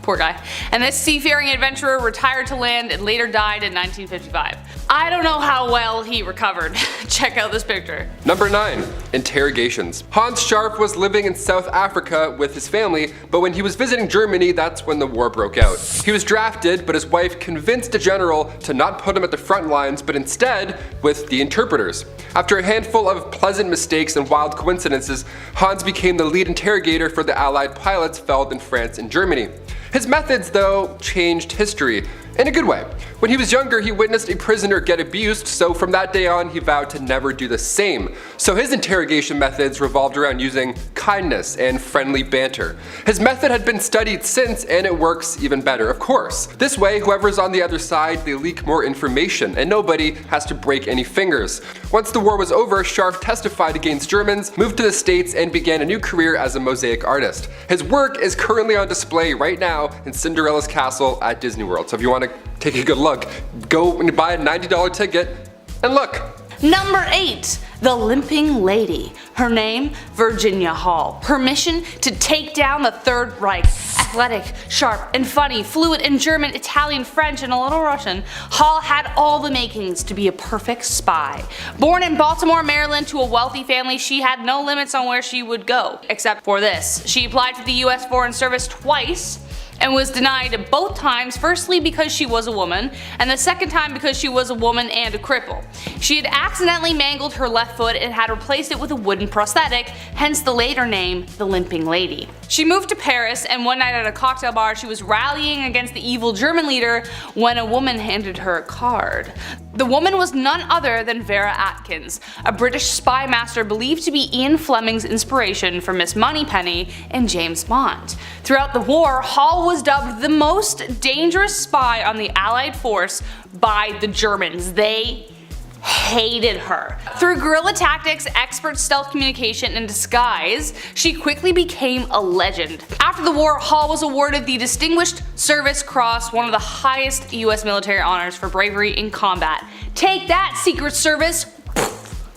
Poor guy. And this seafaring adventurer retired to land and later died in 1955. I don't know how well he recovered. Check out this picture. Number 9. Interrogations. Hans Scharf was living in South Africa with his family, but when he was visiting Germany, that's when the war broke out. He was drafted, but his wife convinced a general to not put him at the front lines, but instead with the interpreters. After a handful of pleasant mistakes and wild coincidences, Hans became the lead interrogator for the Allied pilots felled in France and Germany. His methods, though, changed history. In a good way. When he was younger, he witnessed a prisoner get abused, so from that day on, he vowed to never do the same. So his interrogation methods revolved around using kindness and friendly banter. His method had been studied since, and it works even better, of course. This way, whoever's on the other side, they leak more information, and nobody has to break any fingers. Once the war was over, Scharf testified against Germans, moved to the States, and began a new career as a mosaic artist. His work is currently on display right now in Cinderella's Castle at Disney World, so if you want to take a good look, go and buy a $90 ticket and look. Number 8. The Limping Lady. Her name, Virginia Hall. Her mission, to take down the Third Reich. Athletic, sharp, and funny, fluent in German, Italian, French, and a little Russian, Hall had all the makings to be a perfect spy. Born in Baltimore, Maryland to a wealthy family, she had no limits on where she would go, except for this. She applied to the US Foreign Service twice, and was denied both times, firstly because she was a woman, and the second time because she was a woman and a cripple. She had accidentally mangled her left foot and had replaced it with a wooden prosthetic, hence the later name, the Limping Lady. She moved to Paris, and one night at a cocktail bar she was rallying against the evil German leader when a woman handed her a card. The woman was none other than Vera Atkins, a British spy master believed to be Ian Fleming's inspiration for Miss Moneypenny and James Bond. Throughout the war, Hall was dubbed the most dangerous spy on the Allied force by the Germans. They hated her. Through guerrilla tactics, expert stealth communication, and disguise, she quickly became a legend. After the war, Hall was awarded the Distinguished Service Cross, one of the highest US military honors for bravery in combat. Take that, Secret Service!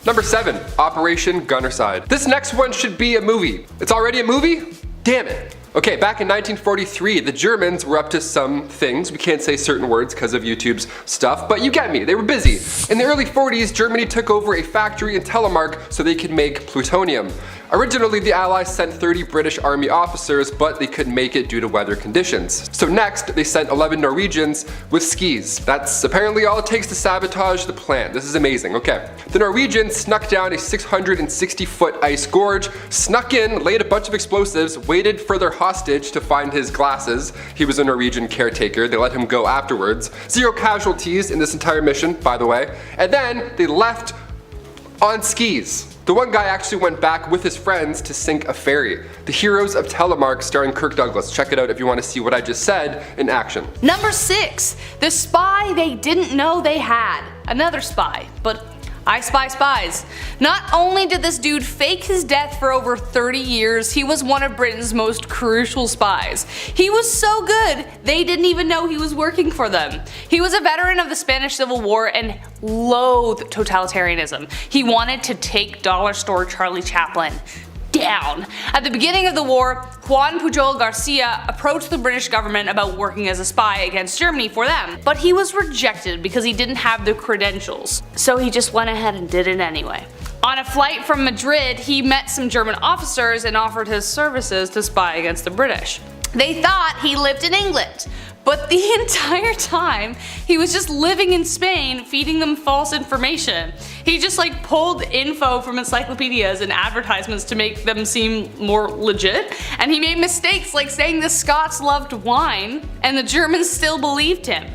Number 7. Operation Gunnerside. This next one should be a movie. It's already a movie? Damn it. Okay, back in 1943, the Germans were up to some things. We can't say certain words because of YouTube's stuff, but you get me, they were busy. In the early 40s, Germany took over a factory in Telemark so they could make plutonium. Originally, the Allies sent 30 British Army officers, but they couldn't make it due to weather conditions. So next, they sent 11 Norwegians with skis. That's apparently all it takes to sabotage the plant. This is amazing, okay. The Norwegians snuck down a 660-foot ice gorge, snuck in, laid a bunch of explosives, waited for their hostage to find his glasses. He was a Norwegian caretaker. They let him go afterwards. 0 casualties in this entire mission, by the way. And then they left on skis. The one guy actually went back with his friends to sink a ferry. The Heroes of Telemark, starring Kirk Douglas. Check it out if you want to see what I just said in action. Number 6. The spy they didn't know they had. Another spy, but I spy spies. Not only did this dude fake his death for over 30 years, he was one of Britain's most crucial spies. He was so good, they didn't even know he was working for them. He was a veteran of the Spanish Civil War and loathed totalitarianism. He wanted to take dollar store Charlie Chaplin down. At the beginning of the war, Juan Pujol Garcia approached the British government about working as a spy against Germany for them, but he was rejected because he didn't have the credentials. So he just went ahead and did it anyway. On a flight from Madrid, he met some German officers and offered his services to spy against the British. They thought he lived in England, but the entire time he was just living in Spain feeding them false information. He just like pulled info from encyclopedias and advertisements to make them seem more legit, and he made mistakes like saying the Scots loved wine and the Germans still believed him.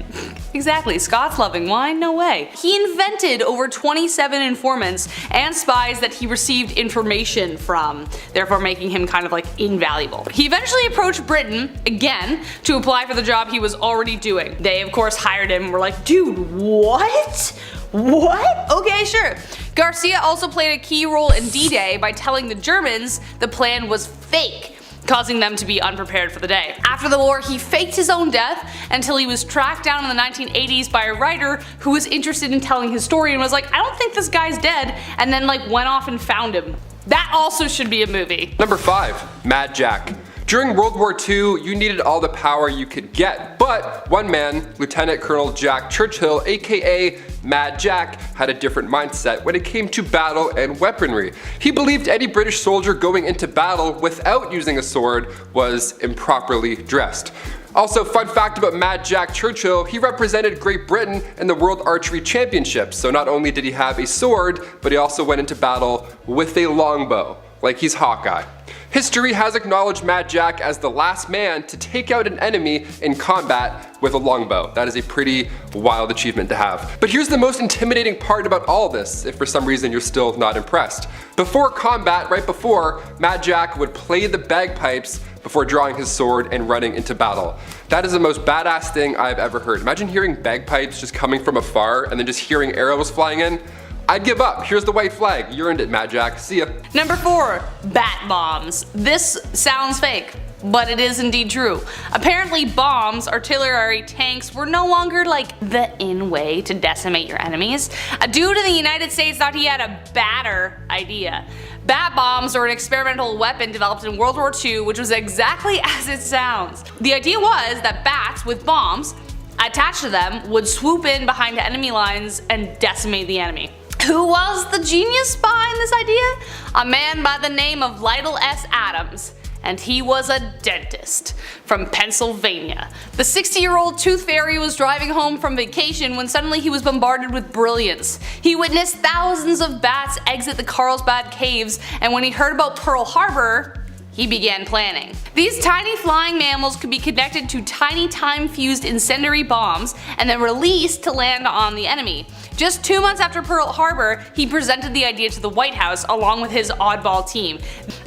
Exactly, Scots loving wine? No way. He invented over 27 informants and spies that he received information from, therefore making him kind of like invaluable. He eventually approached Britain, again, to apply for the job he was already doing. They of course hired him and were like, dude, what? What? Okay, sure. Garcia also played a key role in D-Day by telling the Germans the plan was fake, causing them to be unprepared for the day. After the war, he faked his own death until he was tracked down in the 1980s by a writer who was interested in telling his story and was like, I don't think this guy's dead, and then like went off and found him. That also should be a movie. Number 5. Mad Jack. During World War II, you needed all the power you could get, but one man, Lieutenant Colonel Jack Churchill, aka Mad Jack, had a different mindset when it came to battle and weaponry. He believed any British soldier going into battle without using a sword was improperly dressed. Also, fun fact about Mad Jack Churchill, he represented Great Britain in the World Archery Championships, so not only did he have a sword, but he also went into battle with a longbow, like he's Hawkeye. History has acknowledged Mad Jack as the last man to take out an enemy in combat with a longbow. That is a pretty wild achievement to have. But here's the most intimidating part about all this, if for some reason you're still not impressed. Before combat, right before, Mad Jack would play the bagpipes before drawing his sword and running into battle. That is the most badass thing I've ever heard. Imagine hearing bagpipes just coming from afar and then just hearing arrows flying in. I'd give up. Here's the white flag. You earned it, Mad Jack. See ya. Number 4. Bat bombs. This sounds fake, but it is indeed true. Apparently bombs, artillery tanks, were no longer like the in way to decimate your enemies. A dude in the United States thought he had a badder idea. Bat bombs are an experimental weapon developed in World War II, which was exactly as it sounds. The idea was that bats with bombs attached to them would swoop in behind enemy lines and decimate the enemy. Who was the genius behind this idea? A man by the name of Lytle S. Adams, and he was a dentist from Pennsylvania. The 60-year-old tooth fairy was driving home from vacation when suddenly he was bombarded with brilliance. He witnessed thousands of bats exit the Carlsbad Caves, and when he heard about Pearl Harbor, he began planning. These tiny flying mammals could be connected to tiny time-fused incendiary bombs and then released to land on the enemy. Just 2 months after Pearl Harbor, he presented the idea to the White House along with his oddball team.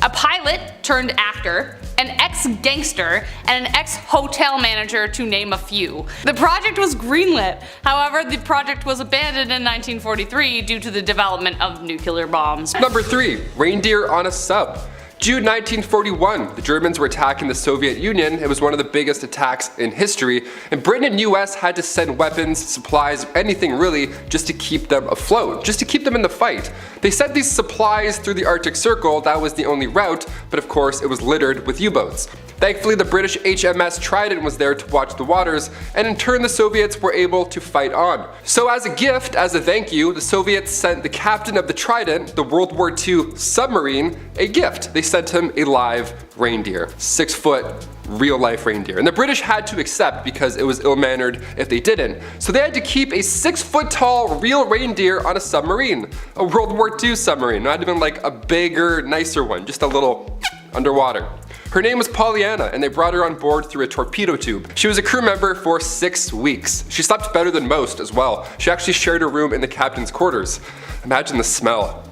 A pilot turned actor, an ex-gangster, and an ex-hotel manager, to name a few. The project was greenlit, however the project was abandoned in 1943 due to the development of nuclear bombs. Number 3. Reindeer on a sub. June 1941, the Germans were attacking the Soviet Union. It was one of the biggest attacks in history, and Britain and US had to send weapons, supplies, anything really, just to keep them afloat, just to keep them in the fight. They sent these supplies through the Arctic Circle. That was the only route, but of course it was littered with U-boats. Thankfully, the British HMS Trident was there to watch the waters, and in turn the Soviets were able to fight on. So as a gift, as a thank you, the Soviets sent the captain of the Trident, the World War II submarine, a gift. They sent him a live reindeer, 6-foot real-life reindeer. And the British had to accept because it was ill-mannered if they didn't. So they had to keep a 6-foot-tall real reindeer on a submarine, a World War II submarine, not even like a bigger, nicer one, just a little underwater. Her name was Pollyanna, and they brought her on board through a torpedo tube. She was a crew member for 6 weeks. She slept better than most as well. She actually shared a room in the captain's quarters. Imagine the smell.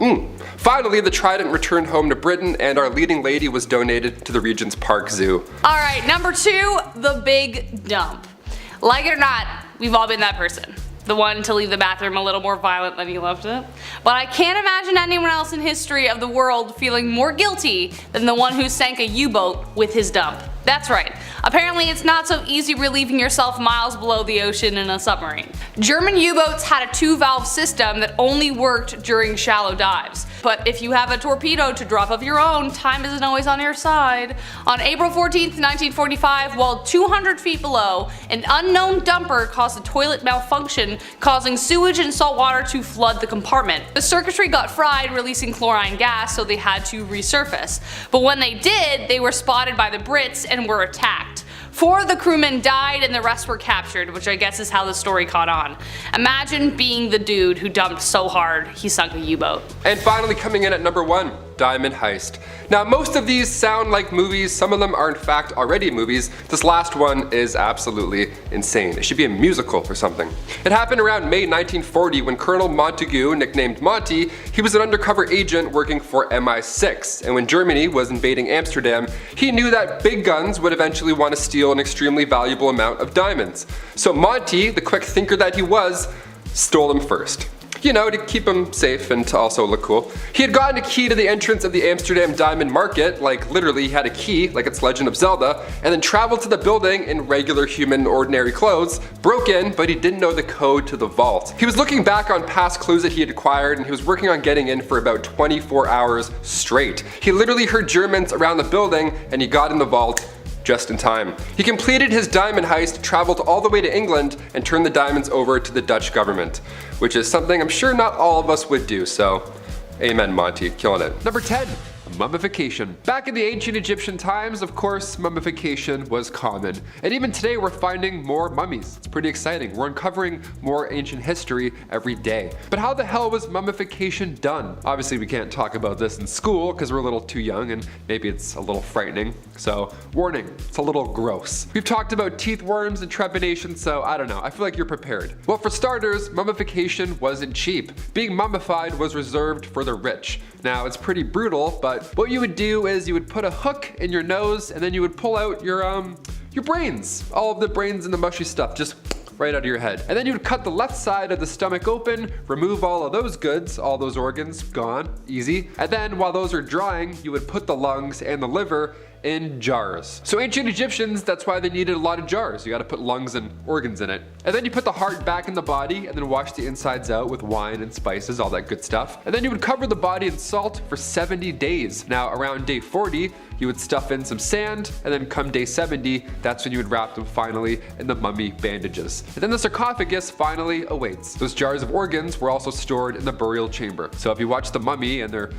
Finally, the Trident returned home to Britain, and Our Leading Lady was donated to the Regent's Park Zoo. Alright, number 2, the big dump. Like it or not, we've all been that person. The one to leave the bathroom a little more violent than you left it. But I can't imagine anyone else in history of the world feeling more guilty than the one who sank a U-boat with his dump. That's right. Apparently it's not so easy relieving yourself miles below the ocean in a submarine. German U-boats had a 2-valve system that only worked during shallow dives. But if you have a torpedo to drop of your own, time isn't always on your side. On April 14th, 1945, while 200 feet below, an unknown dumper caused a toilet malfunction, causing sewage and salt water to flood the compartment. The circuitry got fried, releasing chlorine gas, so they had to resurface. But when they did, they were spotted by the Brits and were attacked. 4 of the crewmen died and the rest were captured, which I guess is how the story caught on. Imagine being the dude who dumped so hard he sunk a U-boat. And finally coming in at number 1, Diamond Heist. Now most of these sound like movies, some of them are in fact already movies. This last one is absolutely insane. It should be a musical or something. It happened around May 1940 when Colonel Montague, nicknamed Monty, he was an undercover agent working for MI6, and when Germany was invading Amsterdam, he knew that big guns would eventually want to steal an extremely valuable amount of diamonds. So Monty, the quick thinker that he was, stole them first. You know, to keep him safe and to also look cool. He had gotten a key to the entrance of the Amsterdam diamond market, like literally he had a key, like it's Legend of Zelda, and then traveled to the building in regular human ordinary clothes, broke in, but he didn't know the code to the vault. He was looking back on past clues that he had acquired, and he was working on getting in for about 24 hours straight. He literally heard Germans around the building, and he got in the vault just in time. He completed his diamond heist, traveled all the way to England, and turned the diamonds over to the Dutch government, which is something I'm sure not all of us would do, so amen Monty, killing it. Number 10. Mummification. Back in the ancient Egyptian times, of course, mummification was common. And even today we're finding more mummies. It's pretty exciting. We're uncovering more ancient history every day. But how the hell was mummification done? Obviously we can't talk about this in school because we're a little too young and maybe it's a little frightening. So warning, it's a little gross. We've talked about teeth worms and trepanation, so I don't know. I feel like you're prepared. Well, for starters, mummification wasn't cheap. Being mummified was reserved for the rich. Now it's pretty brutal, but what you would do is you would put a hook in your nose and then you would pull out your brains. All of the brains and the mushy stuff, just right out of your head. And then you would cut the left side of the stomach open, remove all of those goods, all those organs, gone, easy. And then while those are drying, you would put the lungs and the liver in jars. So ancient Egyptians, that's why they needed a lot of jars. You gotta put lungs and organs in it. And then you put the heart back in the body and then wash the insides out with wine and spices, all that good stuff. And then you would cover the body in salt for 70 days. Now around day 40, you would stuff in some sand, and then come day 70, that's when you would wrap them finally in the mummy bandages. And then the sarcophagus finally awaits. Those jars of organs were also stored in the burial chamber. So if you watch The Mummy and they're,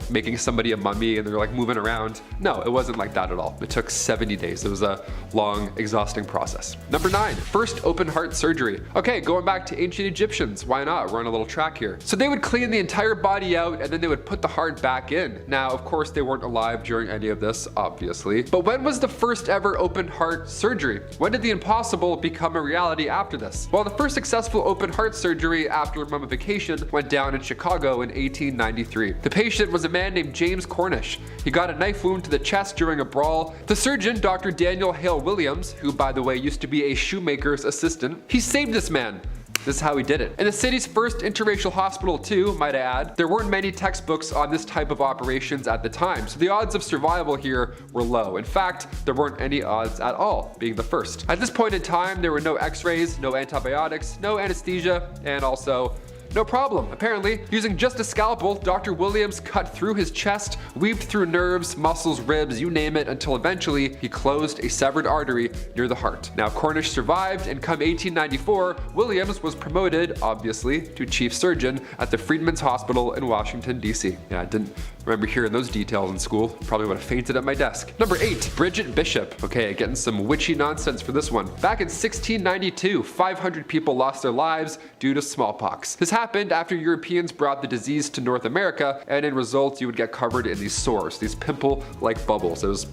making somebody a mummy and they're like moving around, no, it wasn't like that at all. It took 70 days. It was a long, exhausting process. Number 9, first open heart surgery. Okay, going back to ancient Egyptians, why not? We're on a little track here. So they would clean the entire body out and then they would put the heart back in. Now, of course, they weren't alive during any of this, obviously. But when was the first ever open heart surgery? When did the impossible become a reality after this? Well, the first successful open heart surgery after mummification went down in Chicago in 1893. The patient was a man named James Cornish. He got a knife wound to the chest during a brawl. The surgeon, Dr. Daniel Hale Williams, who by the way used to be a shoemaker's assistant, he saved this man. This is how he did it. In the city's first interracial hospital too, might I add, there weren't many textbooks on this type of operations at the time, so the odds of survival here were low. In fact, there weren't any odds at all, being the first. At this point in time, there were no x-rays, no antibiotics, no anesthesia, and also no problem. Apparently, using just a scalpel, Dr. Williams cut through his chest, weaved through nerves, muscles, ribs, you name it, until eventually he closed a severed artery near the heart. Now, Cornish survived, and come 1894, Williams was promoted, obviously, to chief surgeon at the Freedmen's Hospital in Washington, D.C. Yeah, I didn't remember hearing those details in school. Probably would have fainted at my desk. Number 8, Bridget Bishop. Okay, getting some witchy nonsense for this one. Back in 1692, 500 people lost their lives due to smallpox. This happened after Europeans brought the disease to North America, and in result, you would get covered in these sores, these pimple-like bubbles. It was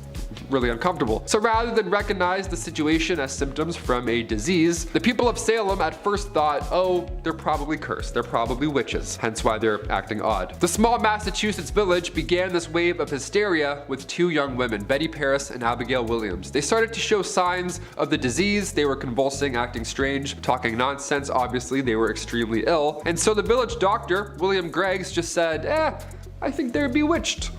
really uncomfortable. So rather than recognize the situation as symptoms from a disease, the people of Salem at first thought, oh, they're probably cursed, they're probably witches, hence why they're acting odd. The small Massachusetts village began this wave of hysteria with 2 young women, Betty Paris and Abigail Williams. They started to show signs of the disease. They were convulsing, acting strange, talking nonsense. Obviously, they were extremely ill. And so the village doctor, William Greggs, just said, I think they're bewitched.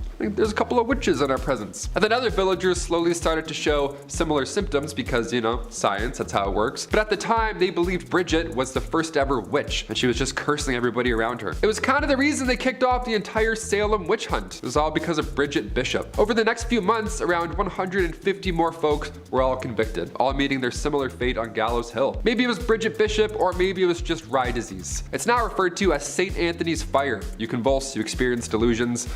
I think there's a couple of witches in our presence. And then other villagers slowly started to show similar symptoms because, science, that's how it works. But at the time, they believed Bridget was the first ever witch, and she was just cursing everybody around her. It was kind of the reason they kicked off the entire Salem witch hunt. It was all because of Bridget Bishop. Over the next few months, around 150 more folks were all convicted, all meeting their similar fate on Gallows Hill. Maybe it was Bridget Bishop, or maybe it was just rye disease. It's now referred to as St. Anthony's fire. You convulse, you experience delusions.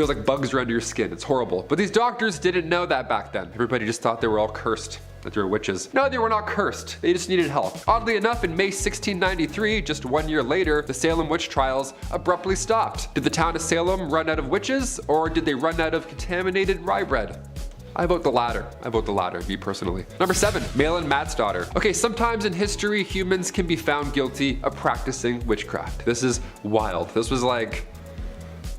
feels like bugs are under your skin. It's horrible. But these doctors didn't know that back then. Everybody just thought they were all cursed, that they were witches. No, they were not cursed. They just needed help. Oddly enough, in May 1693, just 1 year later, the Salem witch trials abruptly stopped. Did the town of Salem run out of witches, or did they run out of contaminated rye bread? I vote the latter. Me personally. Number 7, Malin Mat's daughter. Okay, sometimes in history, humans can be found guilty of practicing witchcraft. This is wild. This was like,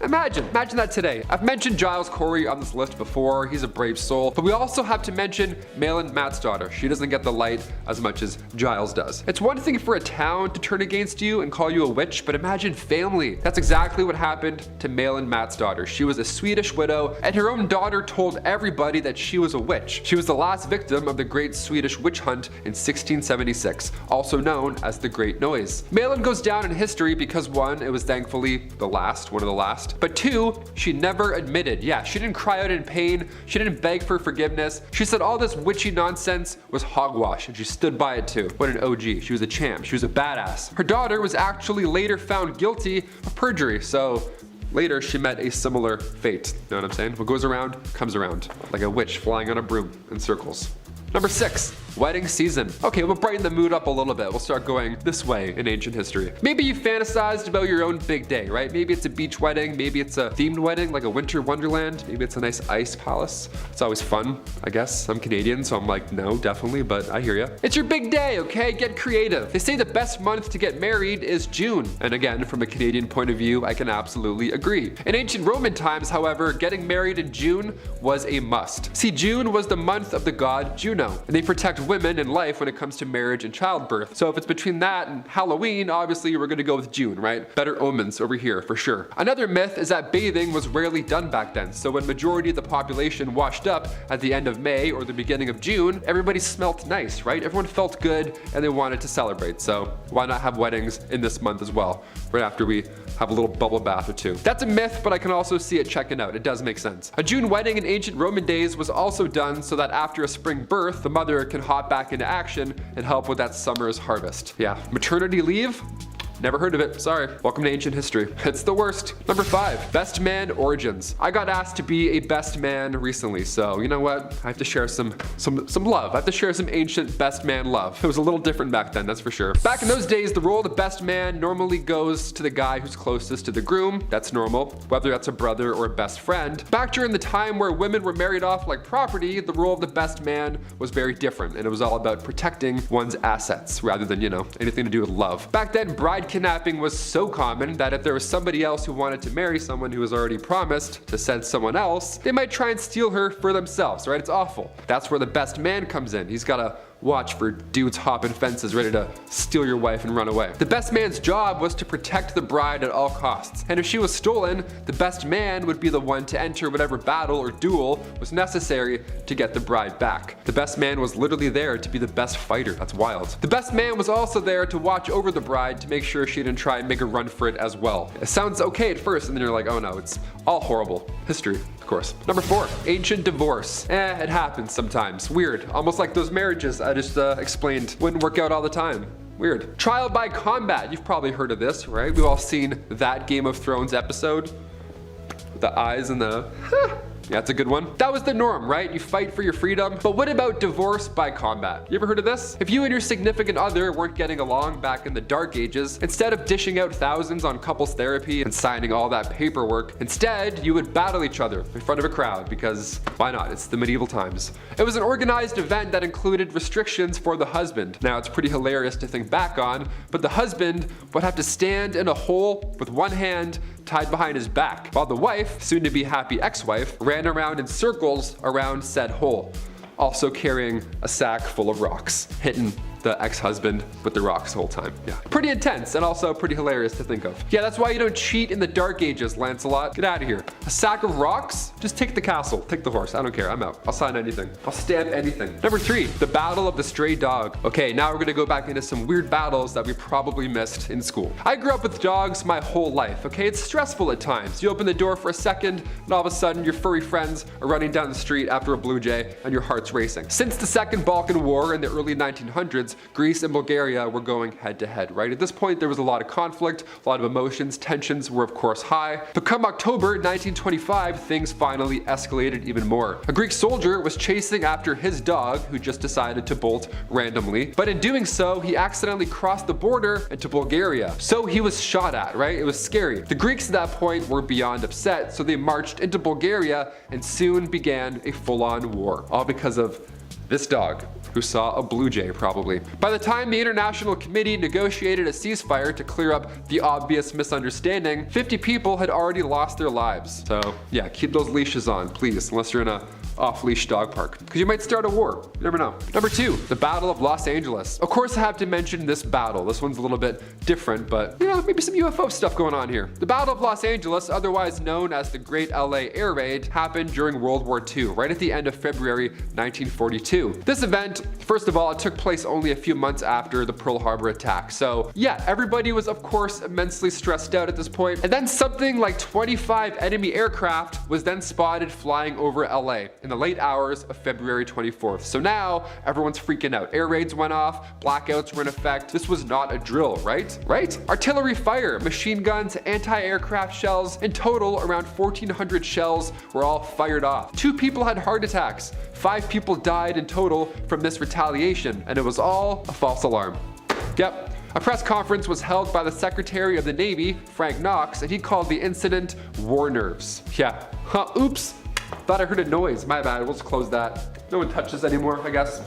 Imagine that today. I've mentioned Giles Corey on this list before. He's a brave soul, but we also have to mention Malin Mat's daughter. She doesn't get the light as much as Giles does. It's one thing for a town to turn against you and call you a witch, but imagine family. That's exactly what happened to Malin Mat's daughter. She was a Swedish widow, and her own daughter told everybody that she was a witch. She was the last victim of the Great Swedish Witch Hunt in 1676, also known as the Great Noise. Malin goes down in history because 1, it was thankfully one of the last. But 2, she never admitted. Yeah, she didn't cry out in pain. She didn't beg for forgiveness. She said all this witchy nonsense was hogwash, and she stood by it too. What an OG. She was a champ. She was a badass. Her daughter was actually later found guilty of perjury, so later she met a similar fate. You know what I'm saying? What goes around comes around, like a witch flying on a broom in circles. Number 6, wedding season. Okay, we'll brighten the mood up a little bit. We'll start going this way in ancient history. Maybe you fantasized about your own big day, right? Maybe it's a beach wedding. Maybe it's a themed wedding, like a winter wonderland. Maybe it's a nice ice palace. It's always fun, I guess. I'm Canadian, so I'm like, no, definitely, but I hear ya. It's your big day, okay? Get creative. They say the best month to get married is June. And again, from a Canadian point of view, I can absolutely agree. In ancient Roman times, however, getting married in June was a must. See, June was the month of the god Juno, and they protect women in life when it comes to marriage and childbirth. So if it's between that and Halloween, obviously we're gonna go with June, right? Better omens over here for sure. Another myth is that bathing was rarely done back then. So when majority of the population washed up at the end of May or the beginning of June, everybody smelt nice, right? Everyone felt good and they wanted to celebrate. So why not have weddings in this month as well, right after we have a little bubble bath or two. That's a myth, but I can also see it checking out. It does make sense. A June wedding in ancient Roman days was also done so that after a spring birth, the mother can hop back into action and help with that summer's harvest. Yeah, maternity leave? Never heard of it, sorry. Welcome to ancient history. It's the worst. Number 5, best man origins. I got asked to be a best man recently, so you know what? I have to share some love. I have to share some ancient best man love. It was a little different back then, that's for sure. Back in those days, the role of the best man normally goes to the guy who's closest to the groom. That's normal, whether that's a brother or a best friend. Back during the time where women were married off like property, the role of the best man was very different, and it was all about protecting one's assets rather than, anything to do with love. Back then, bride kidnapping was so common that if there was somebody else who wanted to marry someone who was already promised to send someone else, they might try and steal her for themselves, right? It's awful. That's where the best man comes in. He's gotta watch for dudes hopping fences ready to steal your wife and run away. The best man's job was to protect the bride at all costs. And if she was stolen, the best man would be the one to enter whatever battle or duel was necessary to get the bride back. The best man was literally there to be the best fighter. That's wild. The best man was also there to watch over the bride to make sure she didn't try and make a run for it as well. It sounds okay at first, and then you're like, oh no, it's all horrible. History, of course. Number 4, ancient divorce. It happens sometimes. Weird. Almost like those marriages I just explained wouldn't work out all the time. Weird. Trial by combat. You've probably heard of this, right? We've all seen that Game of Thrones episode. The eyes and the... Yeah, that's a good one. That was the norm, right? You fight for your freedom. But what about divorce by combat? You ever heard of this? If you and your significant other weren't getting along back in the dark ages, instead of dishing out thousands on couples therapy and signing all that paperwork, instead you would battle each other in front of a crowd because why not? It's the medieval times. It was an organized event that included restrictions for the husband. Now it's pretty hilarious to think back on, but the husband would have to stand in a hole with one hand tied behind his back, while the wife, soon to be happy ex-wife, ran around in circles around said hole, also carrying a sack full of rocks, hitting the ex-husband with the rocks the whole time. Yeah. Pretty intense and also pretty hilarious to think of. Yeah, that's why you don't cheat in the dark ages, Lancelot. Get out of here. A sack of rocks? Just take the castle, take the horse. I don't care, I'm out. I'll sign anything. I'll stamp anything. Number 3, the Battle of the Stray Dog. Okay, now we're gonna go back into some weird battles that we probably missed in school. I grew up with dogs my whole life, okay? It's stressful at times. You open the door for a second and all of a sudden your furry friends are running down the street after a blue jay and your heart's racing. Since the Second Balkan War in the early 1900s, 1800s, Greece and Bulgaria were going head to head, right? At this point, there was a lot of conflict, a lot of emotions, tensions were of course high. But come October 1925, things finally escalated even more. A Greek soldier was chasing after his dog, who just decided to bolt randomly, but in doing so, he accidentally crossed the border into Bulgaria. So he was shot at, right? It was scary. The Greeks at that point were beyond upset, so they marched into Bulgaria and soon began a full-on war, all because of this dog, who saw a blue jay probably. By the time the International Committee negotiated a ceasefire to clear up the obvious misunderstanding, 50 people had already lost their lives. So yeah, keep those leashes on, please, unless you're in a off-leash dog park, because you might start a war. You never know. Number 2, the Battle of Los Angeles. Of course, I have to mention this battle. This one's a little bit different, but you know, maybe some UFO stuff going on here. The Battle of Los Angeles, otherwise known as the Great LA Air Raid, happened during World War II, right at the end of February 1942. This event, first of all, it took place only a few months after the Pearl Harbor attack. So yeah, everybody was of course immensely stressed out at this point. And then something like 25 enemy aircraft was then spotted flying over LA in the late hours of February 24th. So now everyone's freaking out. Air raids went off, blackouts were in effect. This was not a drill, right? Artillery fire, machine guns, anti-aircraft shells. In total, around 1,400 shells were all fired off. 2 people had heart attacks. 5 people died in total from this retaliation, and it was all a false alarm. Yep. A press conference was held by the Secretary of the Navy, Frank Knox, and he called the incident war nerves. Yeah. Oops. Thought I heard a noise. My bad. We'll just close that. No one touches anymore, I guess.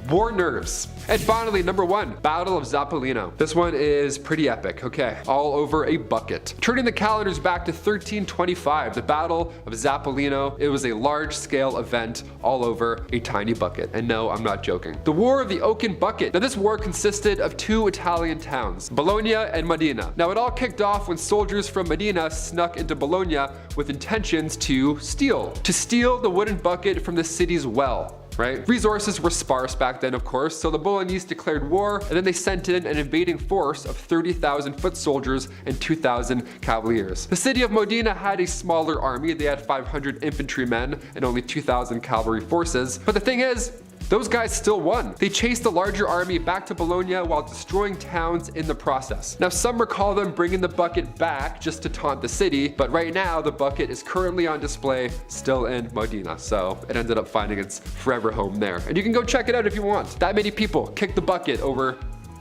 War nerves. And finally, number 1, Battle of Zappolino. This one is pretty epic, okay? All over a bucket. Turning the calendars back to 1325, the Battle of Zappolino, it was a large-scale event all over a tiny bucket. And no, I'm not joking. The War of the Oaken Bucket. Now this war consisted of 2 Italian towns, Bologna and Modena. Now it all kicked off when soldiers from Modena snuck into Bologna with intentions to steal the wooden bucket from the city's well. Right? Resources were sparse back then, of course, so the Bolognese declared war, and then they sent in an invading force of 30,000 foot soldiers and 2,000 cavaliers. The city of Modena had a smaller army. They had 500 infantrymen and only 2,000 cavalry forces. But the thing is, those guys still won. They chased the larger army back to Bologna while destroying towns in the process. Now some recall them bringing the bucket back just to taunt the city, but right now the bucket is currently on display still in Modena, so it ended up finding its forever home there. And you can go check it out if you want. That many people kicked the bucket over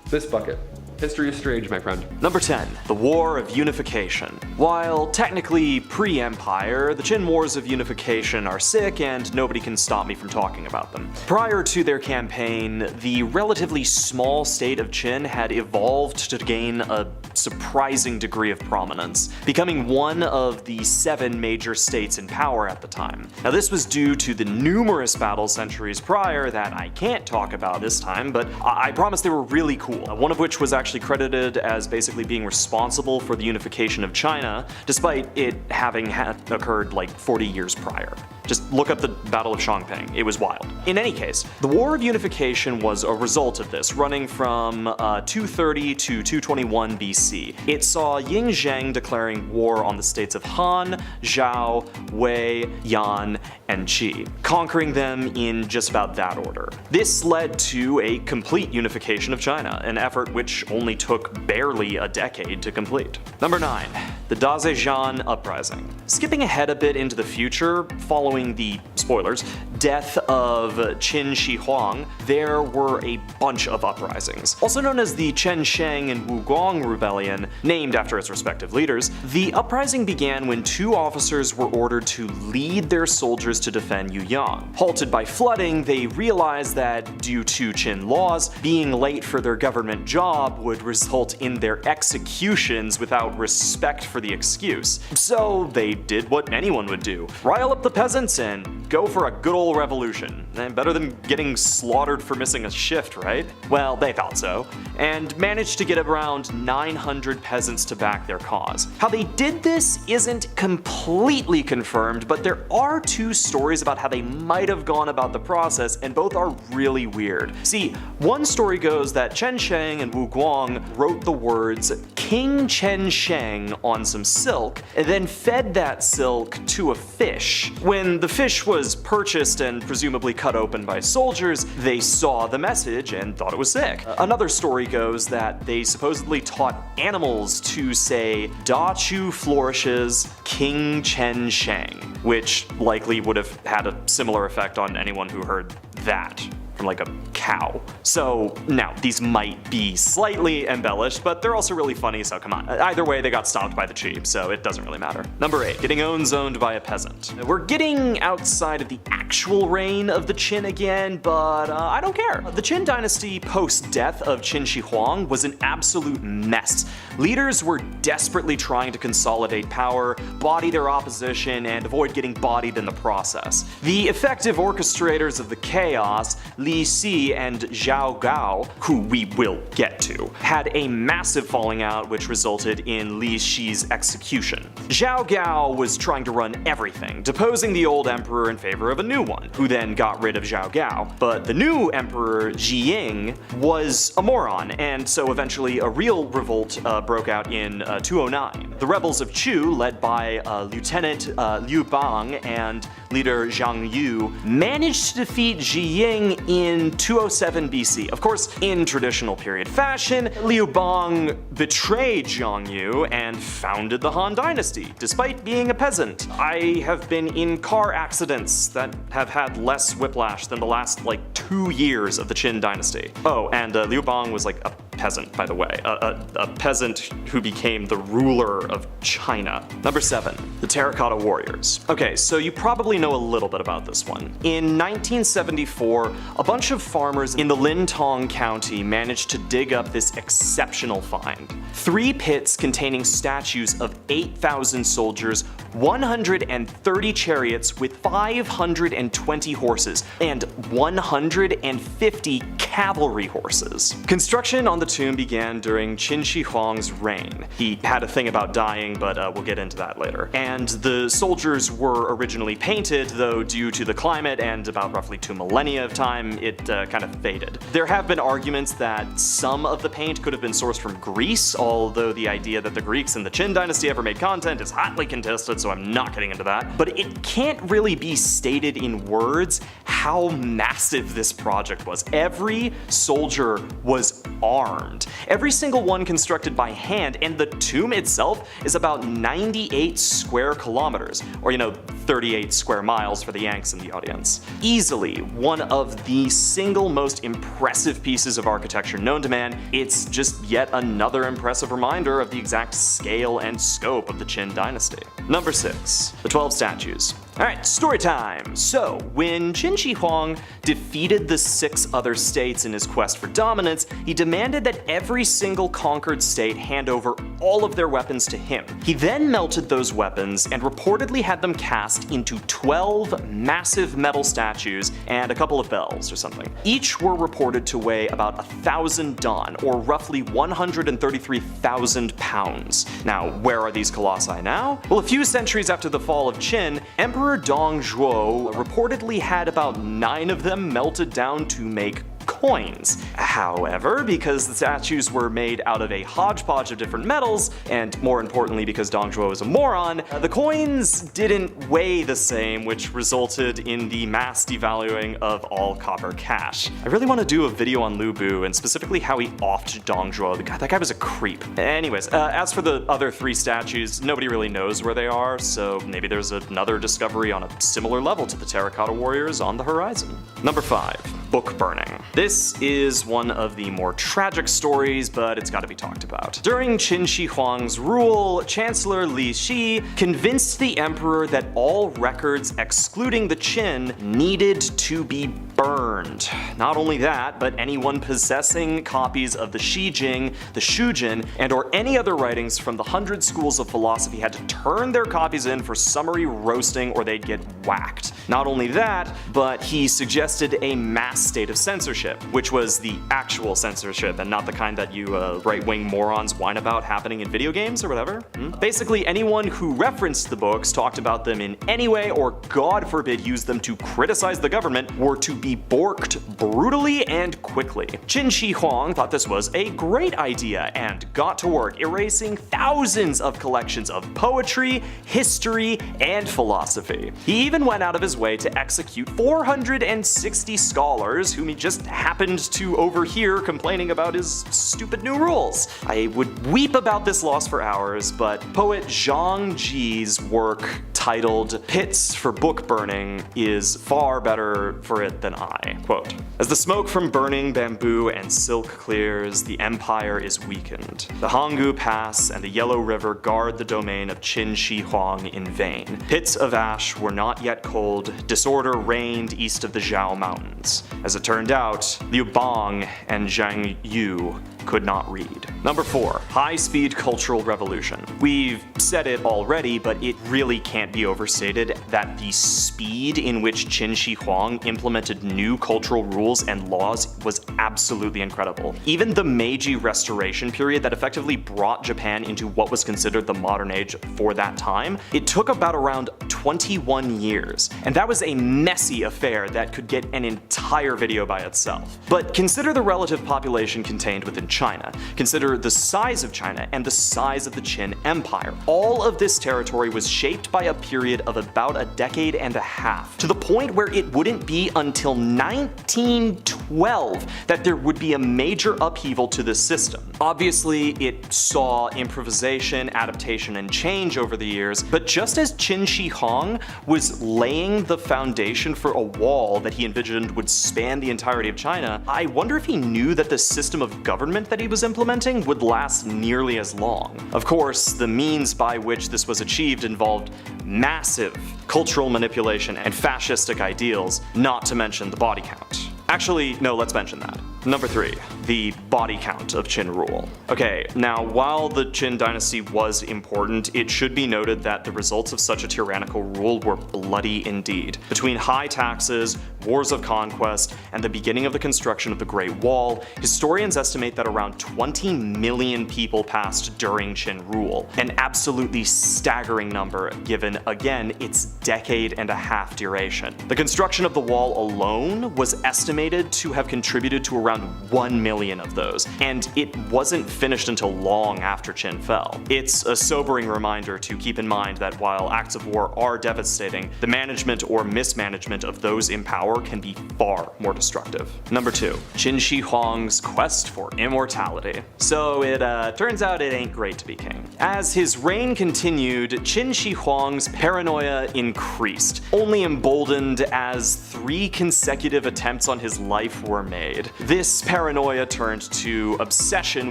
this bucket. History is strange, my friend. Number 10, the War of Unification. While technically pre-Empire, the Qin Wars of Unification are sick and nobody can stop me from talking about them. Prior to their campaign, the relatively small state of Qin had evolved to gain a surprising degree of prominence, becoming one of the 7 major states in power at the time. Now this was due to the numerous battles centuries prior that I can't talk about this time, but I promise they were really cool. One of which was actually credited as basically being responsible for the unification of China, despite it having occurred like 40 years prior. Just look up the Battle of Chongping. It was wild. In any case, the War of Unification was a result of this, running from 230 to 221 BC. It saw Ying Zheng declaring war on the states of Han, Zhao, Wei, Yan, and Qi, conquering them in just about that order. This led to a complete unification of China, an effort which only took barely a decade to complete. Number 9. The Dazezhan Uprising. Skipping ahead a bit into the future, following the, spoilers, death of Qin Shi Huang, there were a bunch of uprisings. Also known as the Chen Sheng and Wugong Rebellion, named after its respective leaders, the uprising began when 2 officers were ordered to lead their soldiers to defend Yuyang. Halted by flooding, they realized that due to Qin laws, being late for their government job would result in their executions without respect for the excuse. So they did what anyone would do. Rile up the peasants and go for a good old revolution. Better than getting slaughtered for missing a shift, right? Well, they thought so, and managed to get around 900 peasants to back their cause. How they did this isn't completely confirmed, but there are 2 stories about how they might have gone about the process, and both are really weird. See, one story goes that Chen Sheng and Wu Guang wrote the words King Chen Sheng on some silk, and then fed that silk to a fish. When the fish was was purchased and presumably cut open by soldiers, they saw the message and thought it was sick. Another story goes that they supposedly taught animals to say Da Chu flourishes, King Chen Sheng, which likely would have had a similar effect on anyone who heard that from like a cow. So now these might be slightly embellished, but they're also really funny, so come on. Either way, they got stopped by the chief, so it doesn't really matter. Number 8, getting owned by a peasant. We're getting outside of the actual reign of the Qin again, but I don't care. The Qin dynasty post-death of Qin Shi Huang was an absolute mess. Leaders were desperately trying to consolidate power, body their opposition, and avoid getting bodied in the process. The effective orchestrators of the chaos, Li Si and Zhao Gao, who we will get to, had a massive falling out which resulted in Li Shi's execution. Zhao Gao was trying to run everything, deposing the old emperor in favor of a new one, who then got rid of Zhao Gao. But the new emperor, Jiying, was a moron, and so eventually a real revolt broke out in 209. The rebels of Chu, led by Lieutenant Liu Bang and leader Zhang Yu, managed to defeat Jiying in 207 BC. Of course, in traditional period fashion, Liu Bang betrayed Zhang Yu and founded the Han Dynasty, despite being a peasant. I have been in car accidents that have had less whiplash than the last, 2 years of the Qin Dynasty. Oh, and Liu Bang was a peasant, by the way. A peasant who became the ruler of China. Number 7, the Terracotta Warriors. Okay, so you probably know a little bit about this one. In 1974, a bunch of farmers in the Lintong County managed to dig up this exceptional find. 3 pits containing statues of 8,000 soldiers, 130 chariots with 520 horses, and 150 cavalry horses. Construction on the tomb began during Qin Shi Huang's reign. He had a thing about dying, but we'll get into that later. And the soldiers were originally painted, though due to the climate and about roughly 2 millennia of time, it kind of faded. There have been arguments that some of the paint could have been sourced from Greece, although the idea that the Greeks in the Qin dynasty ever made content is hotly contested, so I'm not getting into that. But it can't really be stated in words how massive this project was. Every soldier was armed. Every single one constructed by hand, and the tomb itself is about 98 square kilometers, or 38 square miles for the Yanks in the audience. Easily one of the single most impressive pieces of architecture known to man. It's just yet another impressive reminder of the exact scale and scope of the Qin dynasty. Number 6, the 12 statues. Alright, story time! So, when Qin Shi Huang defeated the 6 other states in his quest for dominance, he demanded that every single conquered state hand over all of their weapons to him. He then melted those weapons and reportedly had them cast into 12 massive metal statues and a couple of bells or something. Each were reported to weigh about 1,000 dan, or roughly 133,000 pounds. Now, where are these colossi now? Well, a few centuries after the fall of Qin, Emperor Dongzhuo reportedly had about 9 of them melted down to make coins. However, because the statues were made out of a hodgepodge of different metals, and more importantly because Dongzhuo was a moron, the coins didn't weigh the same, which resulted in the mass devaluing of all copper cash. I really want to do a video on Lu Bu, and specifically how he offed Dongzhuo. That guy was a creep. Anyways, as for the other 3 statues, nobody really knows where they are, so maybe there's another discovery on a similar level to the Terracotta Warriors on the horizon. Number 5, book burning. This is one of the more tragic stories, but it's got to be talked about. During Qin Shi Huang's rule, Chancellor Li Shi convinced the emperor that all records excluding the Qin needed to be burned. Not only that, but anyone possessing copies of the Shi Jing, the Shu Jin, and or any other writings from the 100 schools of philosophy had to turn their copies in for summary roasting or they'd get whacked. Not only that, but he suggested a mass state of censorship, which was the actual censorship and not the kind that you right-wing morons whine about happening in video games or whatever. Basically, anyone who referenced the books, talked about them in any way, or God forbid used them to criticize the government, were to be be borked brutally and quickly. Qin Shi Huang thought this was a great idea and got to work erasing thousands of collections of poetry, history, and philosophy. He even went out of his way to execute 460 scholars whom he just happened to overhear complaining about his stupid new rules. I would weep about this loss for hours, but poet Zhang Ji's work titled Pits for Book Burning is far better for it than I. Quote, "As the smoke from burning bamboo and silk clears, the empire is weakened. The Hanggu Pass and the Yellow River guard the domain of Qin Shi Huang in vain. Pits of ash were not yet cold, disorder reigned east of the Zhao Mountains. As it turned out, Liu Bang and Zhang Yu could not read." Number 4. High-speed cultural revolution. We've said it already, but it really can't be overstated that the speed in which Qin Shi Huang implemented new cultural rules and laws was absolutely incredible. Even the Meiji Restoration period that effectively brought Japan into what was considered the modern age for that time, it took about around 21 years, and that was a messy affair that could get an entire video by itself. But consider the relative population contained within China. Consider the size of China and the size of the Qin Empire. All of this territory was shaped by a period of about a decade and a half, to the point where it wouldn't be until 1912 that there would be a major upheaval to this system. Obviously, it saw improvisation, adaptation, and change over the years, but just as Qin Shi Huang was laying the foundation for a wall that he envisioned would span the entirety of China, I wonder if he knew that the system of government that he was implementing would last nearly as long. Of course, the means by which this was achieved involved massive cultural manipulation and fascistic ideals, not to mention the body count. Actually, no, let's mention that. Number 3. The body count of Qin rule. Okay, now while the Qin dynasty was important, it should be noted that the results of such a tyrannical rule were bloody indeed. Between high taxes, wars of conquest, and the beginning of the construction of the Great Wall, historians estimate that around 20 million people passed during Qin rule, an absolutely staggering number given, again, its decade and a half duration. The construction of the wall alone was estimated to have contributed to around 1 million of those, and it wasn't finished until long after Qin fell. It's a sobering reminder to keep in mind that while acts of war are devastating, the management or mismanagement of those in power can be far more destructive. Number 2. Qin Shi Huang's quest for immortality. So it turns out it ain't great to be king. As his reign continued, Qin Shi Huang's paranoia increased, only emboldened as 3 consecutive attempts on his life were made. This paranoia turned to obsession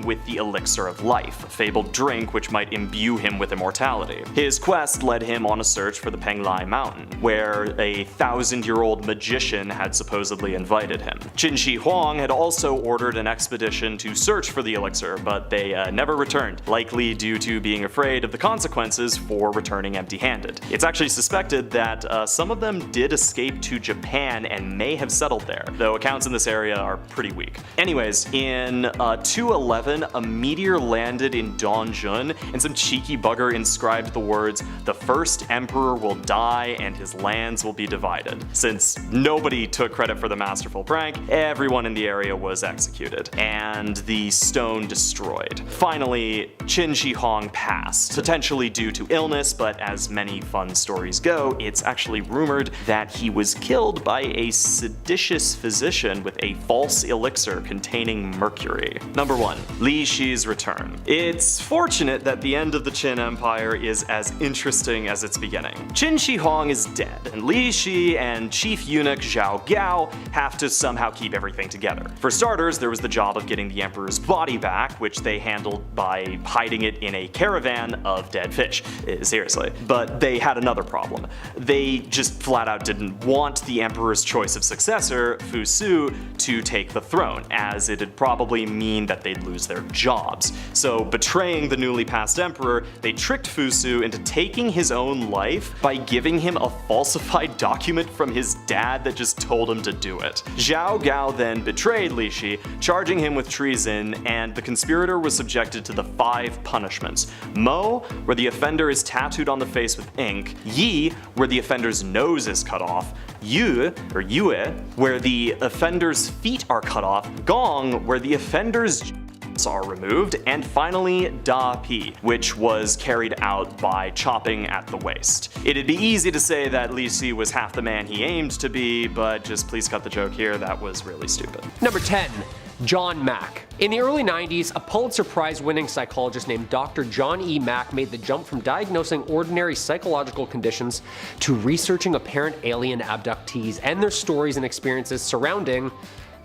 with the elixir of life, a fabled drink which might imbue him with immortality. His quest led him on a search for the Penglai Mountain, where a 1,000-year-old magician had supposedly invited him. Qin Shi Huang had also ordered an expedition to search for the elixir, but they never returned, likely due to being afraid of the consequences for returning empty-handed. It's actually suspected that some of them did escape to Japan and may have settled there, though accounts in this area are pretty weak. Anyways, in 211, a meteor landed in Dongjun, and some cheeky bugger inscribed the words, "The first emperor will die and his lands will be divided." Since nobody took credit for the masterful prank, everyone in the area was executed, and the stone destroyed. Finally, Qin Shi Huang passed, potentially due to illness, but as many fun stories go, it's actually rumored that he was killed by a seditious physician with a false elixir containing mercury. Number 1. Li Shi's return. It's fortunate that the end of the Qin Empire is as interesting as its beginning. Qin Shi Huang is dead, and Li Shi and Chief Eunuch Zhao Gao have to somehow keep everything together. For starters, there was the job of getting the emperor's body back, which they handled by hiding it in a caravan of dead fish. Seriously. But they had another problem. They just flat out didn't want the emperor's choice of successor, Fu Su, to take the throne. throne, as it'd probably mean that they'd lose their jobs. So betraying the newly passed emperor, they tricked Fusu into taking his own life by giving him a falsified document from his dad that just told him to do it. Zhao Gao then betrayed Li Shi, charging him with treason, and the conspirator was subjected to the 5 punishments. Mo, where the offender is tattooed on the face with ink; Yi, where the offender's nose is cut off; Yue, where the offender's feet are cut off; Gong, where the offender's are removed; and finally Da Pi, which was carried out by chopping at the waist. It'd be easy to say that Li Si was half the man he aimed to be, but just please cut the joke here, that was really stupid. Number 10. John Mack. In the early 90s, a Pulitzer Prize winning psychologist named Dr. John E. Mack made the jump from diagnosing ordinary psychological conditions to researching apparent alien abductees and their stories and experiences surrounding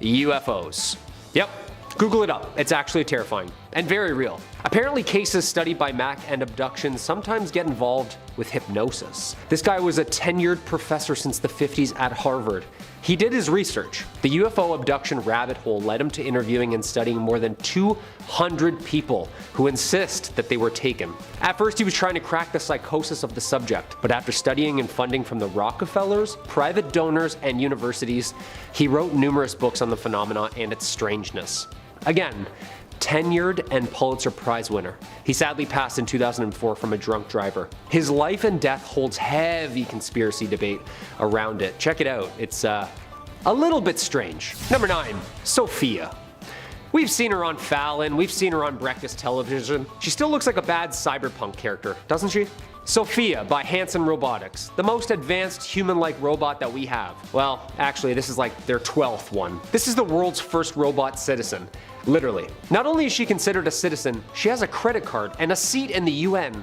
UFOs. Yep. Google it up, it's actually terrifying, and very real. Apparently cases studied by Mack and abductions sometimes get involved with hypnosis. This guy was a tenured professor since the 50s at Harvard. He did his research. The UFO abduction rabbit hole led him to interviewing and studying more than 200 people who insist that they were taken. At first he was trying to crack the psychosis of the subject, but after studying and funding from the Rockefellers, private donors, and universities, he wrote numerous books on the phenomena and its strangeness. Again, tenured and Pulitzer Prize winner. He sadly passed in 2004 from a drunk driver. His life and death holds heavy conspiracy debate around it. Check it out, it's a little bit strange. Number 9. Sophia. We've seen her on Fallon, we've seen her on breakfast television. She still looks like a bad cyberpunk character, doesn't she? Sophia by Hanson Robotics, the most advanced human-like robot that we have. Well, actually, this is like their 12th one. This is the world's first robot citizen, literally. Not only is she considered a citizen, she has a credit card and a seat in the UN.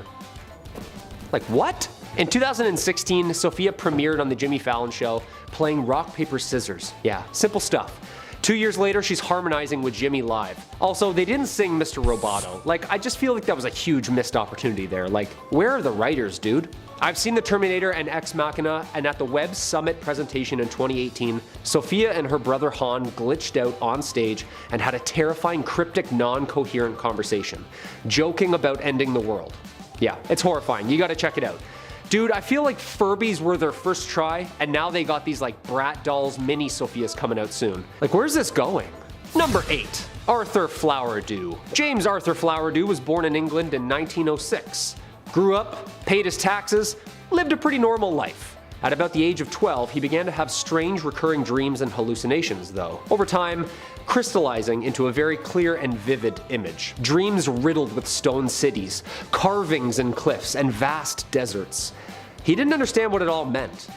Like what? In 2016, Sophia premiered on the Jimmy Fallon Show, playing rock, paper, scissors. Yeah, simple stuff. 2 years later, she's harmonizing with Jimmy live. Also, they didn't sing Mr. Roboto. Like, I just feel like that was a huge missed opportunity there. Like, where are the writers, dude? I've seen The Terminator and Ex Machina, and at the Web Summit presentation in 2018, Sophia and her brother Han glitched out on stage and had a terrifying, cryptic, non-coherent conversation, joking about ending the world. Yeah, it's horrifying. You gotta check it out. Dude, I feel like Furbies were their first try, and now they got these like Brat Dolls mini Sophias coming out soon. Like, where's this going? Number 8. Arthur Flowerdew. James Arthur Flowerdew was born in England in 1906. Grew up, paid his taxes, lived a pretty normal life. At about the age of 12, he began to have strange recurring dreams and hallucinations though. Over time, crystallizing into a very clear and vivid image. Dreams riddled with stone cities, carvings in cliffs, and vast deserts. He didn't understand what it all meant.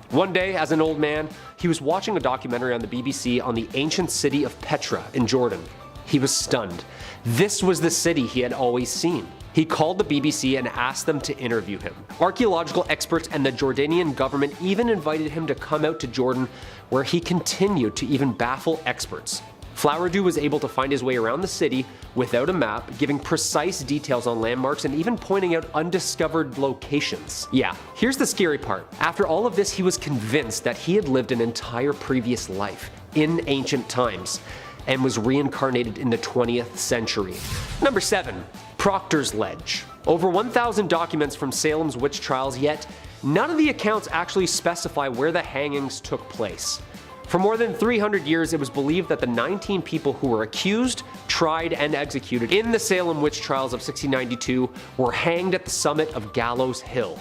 One day, as an old man, he was watching a documentary on the BBC on the ancient city of Petra in Jordan. He was stunned. This was the city he had always seen. He called the BBC and asked them to interview him. Archaeological experts and the Jordanian government even invited him to come out to Jordan, where he continued to even baffle experts. Flowerdew was able to find his way around the city without a map, giving precise details on landmarks and even pointing out undiscovered locations. Yeah, here's the scary part. After all of this, he was convinced that he had lived an entire previous life in ancient times and was reincarnated in the 20th century. Number 7. Proctors Ledge. Over 1,000 documents from Salem's witch trials, yet none of the accounts actually specify where the hangings took place. For more than 300 years, it was believed that the 19 people who were accused, tried, and executed in the Salem witch trials of 1692 were hanged at the summit of Gallows Hill.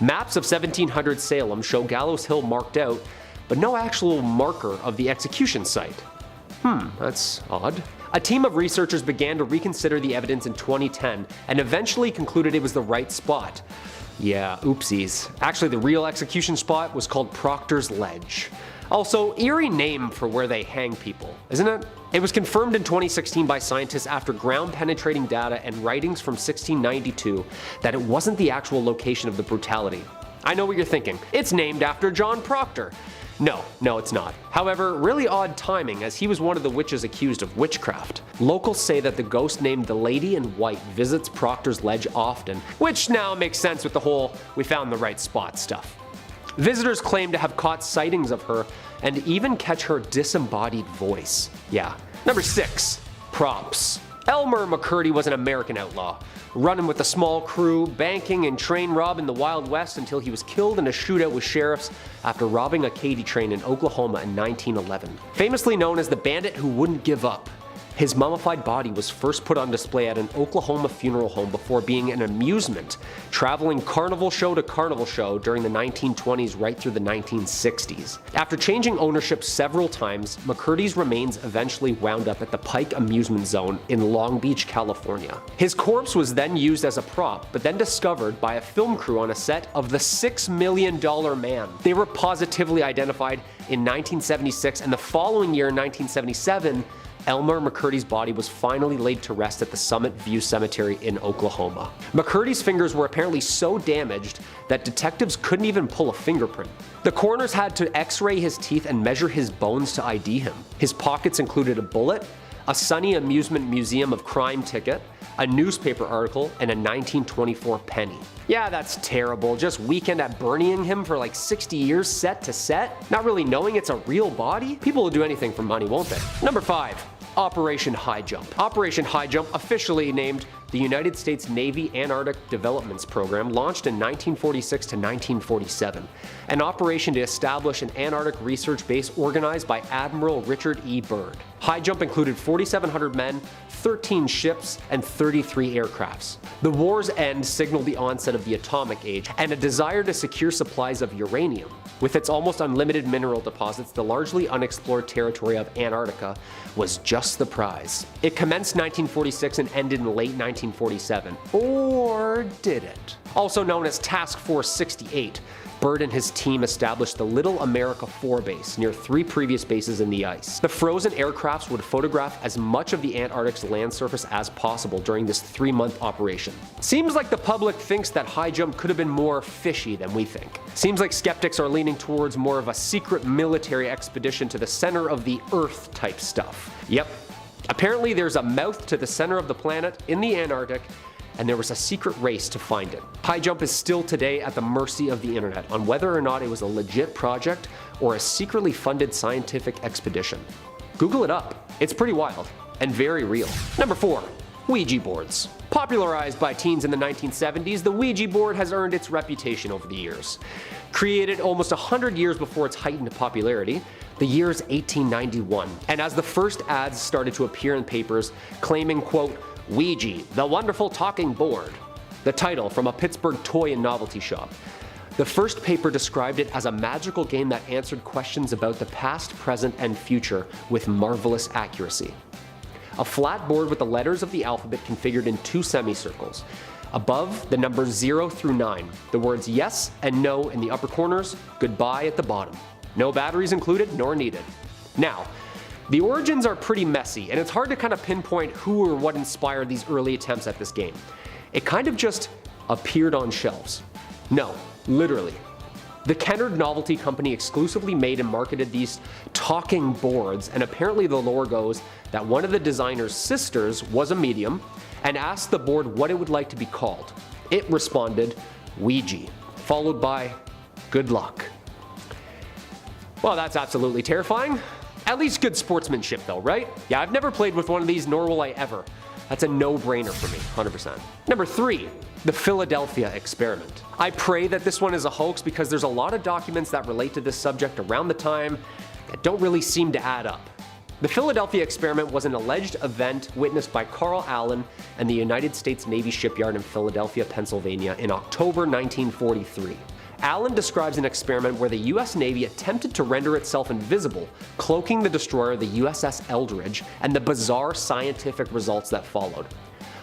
Maps of 1700 Salem show Gallows Hill marked out, but no actual marker of the execution site. That's odd. A team of researchers began to reconsider the evidence in 2010 and eventually concluded it was the right spot. Yeah, oopsies. Actually, the real execution spot was called Proctors Ledge. Also, eerie name for where they hang people, isn't it? It was confirmed in 2016 by scientists after ground-penetrating data and writings from 1692 that it wasn't the actual location of the brutality. I know what you're thinking. It's named after John Proctor. No, it's not. However, really odd timing, as he was one of the witches accused of witchcraft. Locals say that the ghost named the Lady in White visits Proctor's Ledge often, which now makes sense with the whole "we found the right spot" stuff. Visitors claim to have caught sightings of her and even catch her disembodied voice. Yeah. Number 6. Props. Elmer McCurdy was an American outlaw, running with a small crew, banking and train robbing the Wild West until he was killed in a shootout with sheriffs after robbing a Katy train in Oklahoma in 1911. Famously known as the bandit who wouldn't give up, his mummified body was first put on display at an Oklahoma funeral home before being an amusement, traveling carnival show to carnival show during the 1920s right through the 1960s. After changing ownership several times, McCurdy's remains eventually wound up at the Pike Amusement Zone in Long Beach, California. His corpse was then used as a prop, but then discovered by a film crew on a set of The $6 Million Man. They were positively identified in 1976, and the following year, in 1977, Elmer McCurdy's body was finally laid to rest at the Summit View Cemetery in Oklahoma. McCurdy's fingers were apparently so damaged that detectives couldn't even pull a fingerprint. The coroners had to x-ray his teeth and measure his bones to ID him. His pockets included a bullet, a Sunny Amusement Museum of Crime ticket, a newspaper article, and a 1924 penny. Yeah, that's terrible. Just weekend at Bernieing him for like 60 years set to set, not really knowing it's a real body? People will do anything for money, won't they? Number 5. Operation High Jump. Operation High Jump, officially named the United States Navy Antarctic Developments Program, launched in 1946 to 1947, an operation to establish an Antarctic research base organized by Admiral Richard E. Byrd. High Jump included 4,700 men, 13 ships, and 33 aircrafts. The war's end signaled the onset of the atomic age and a desire to secure supplies of uranium. With its almost unlimited mineral deposits, the largely unexplored territory of Antarctica was just the prize. It commenced 1946 and ended in late 1947. Or did it? Also known as Task Force 68, Byrd and his team established the Little America 4 base near 3 previous bases in the ice. The frozen aircrafts would photograph as much of the Antarctic's land surface as possible during this 3-month operation. Seems like the public thinks that High Jump could have been more fishy than we think. Seems like skeptics are leaning towards more of a secret military expedition to the center of the Earth type stuff. Yep. Apparently there's a mouth to the center of the planet in the Antarctic, and there was a secret race to find it. High Jump is still today at the mercy of the internet on whether or not it was a legit project or a secretly funded scientific expedition. Google it up. It's pretty wild and very real. Number 4. Ouija boards. Popularized by teens in the 1970s, the Ouija board has earned its reputation over the years. Created almost 100 years before its heightened popularity, the year is 1891, and as the first ads started to appear in papers claiming, quote, Ouija, the wonderful talking board, the title from a Pittsburgh toy and novelty shop. The first paper described it as a magical game that answered questions about the past, present, and future with marvelous accuracy. A flat board with the letters of the alphabet configured in 2 semicircles. Above, the numbers 0 through 9, the words yes and no in the upper corners, goodbye at the bottom. No batteries included nor needed. Now, the origins are pretty messy, and it's hard to kind of pinpoint who or what inspired these early attempts at this game. It kind of just appeared on shelves. No, literally. The Kennard Novelty Company exclusively made and marketed these talking boards, and apparently the lore goes that one of the designer's sisters was a medium and asked the board what it would like to be called. It responded, Ouija, followed by good luck. Well, that's absolutely terrifying. At least good sportsmanship though, right? Yeah, I've never played with one of these, nor will I ever. That's a no-brainer for me, 100%. Number 3, the Philadelphia experiment. I pray that this one is a hoax because there's a lot of documents that relate to this subject around the time that don't really seem to add up. The Philadelphia experiment was an alleged event witnessed by Carl Allen and the United States Navy shipyard in Philadelphia, Pennsylvania in October 1943. Allen describes an experiment where the US Navy attempted to render itself invisible, cloaking the destroyer the USS Eldridge, and the bizarre scientific results that followed.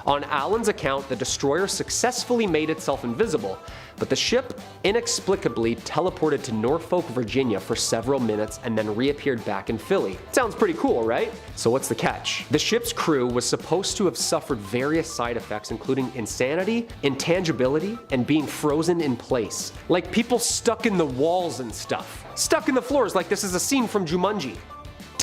On Allen's account, the destroyer successfully made itself invisible, but the ship inexplicably teleported to Norfolk, Virginia for several minutes and then reappeared back in Philly. Sounds pretty cool, right? So what's the catch? The ship's crew was supposed to have suffered various side effects, including insanity, intangibility, and being frozen in place. Like people stuck in the walls and stuff. Stuck in the floors like this is a scene from Jumanji.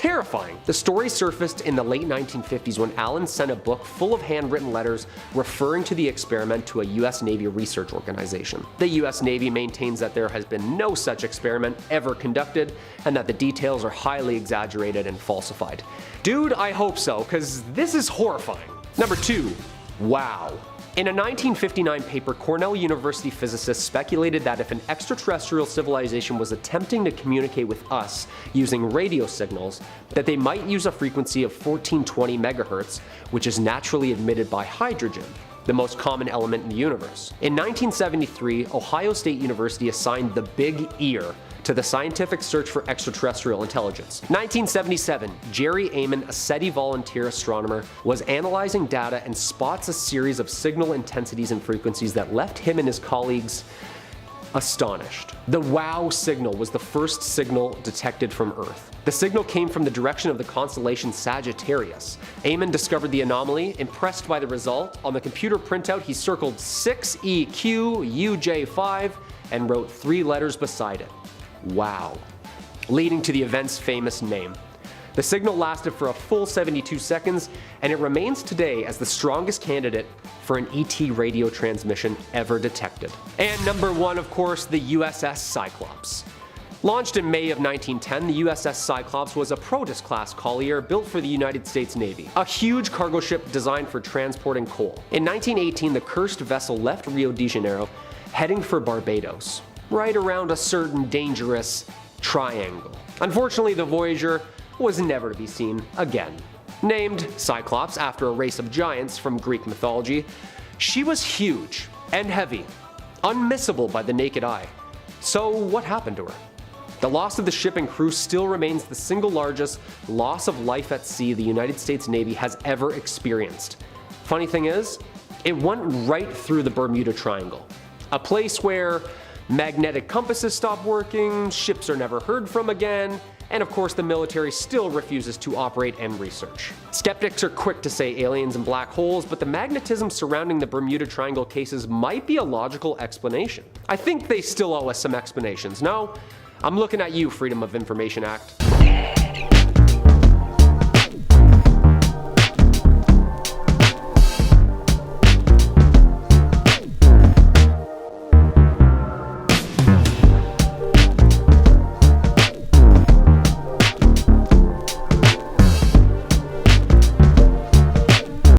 Terrifying. The story surfaced in the late 1950s when Allen sent a book full of handwritten letters referring to the experiment to a US Navy research organization. The US Navy maintains that there has been no such experiment ever conducted and that the details are highly exaggerated and falsified. Dude, I hope so, because this is horrifying. Number 2. Wow. In a 1959 paper, Cornell University physicists speculated that if an extraterrestrial civilization was attempting to communicate with us using radio signals, that they might use a frequency of 1420 megahertz, which is naturally emitted by hydrogen, the most common element in the universe. In 1973, Ohio State University assigned the Big Ear to the scientific search for extraterrestrial intelligence. 1977, Jerry Amon, a SETI volunteer astronomer, was analyzing data and spots a series of signal intensities and frequencies that left him and his colleagues astonished. The WOW signal was the first signal detected from Earth. The signal came from the direction of the constellation Sagittarius. Amon discovered the anomaly. Impressed by the result, on the computer printout he circled 6EQUJ5 and wrote 3 letters beside it. Wow. Leading to the event's famous name. The signal lasted for a full 72 seconds, and it remains today as the strongest candidate for an ET radio transmission ever detected. And number 1, of course, the USS Cyclops. Launched in May of 1910, the USS Cyclops was a Protus-class collier built for the United States Navy, a huge cargo ship designed for transporting coal. In 1918, the cursed vessel left Rio de Janeiro, heading for Barbados, right around a certain dangerous triangle. Unfortunately, the Voyager was never to be seen again. Named Cyclops after a race of giants from Greek mythology, she was huge and heavy, unmissable by the naked eye. So what happened to her? The loss of the ship and crew still remains the single largest loss of life at sea the United States Navy has ever experienced. Funny thing is, it went right through the Bermuda Triangle, a place where magnetic compasses stop working, ships are never heard from again, and of course the military still refuses to operate and research. Skeptics are quick to say aliens and black holes, but the magnetism surrounding the Bermuda Triangle cases might be a logical explanation. I think they still owe us some explanations, no? I'm looking at you, Freedom of Information Act.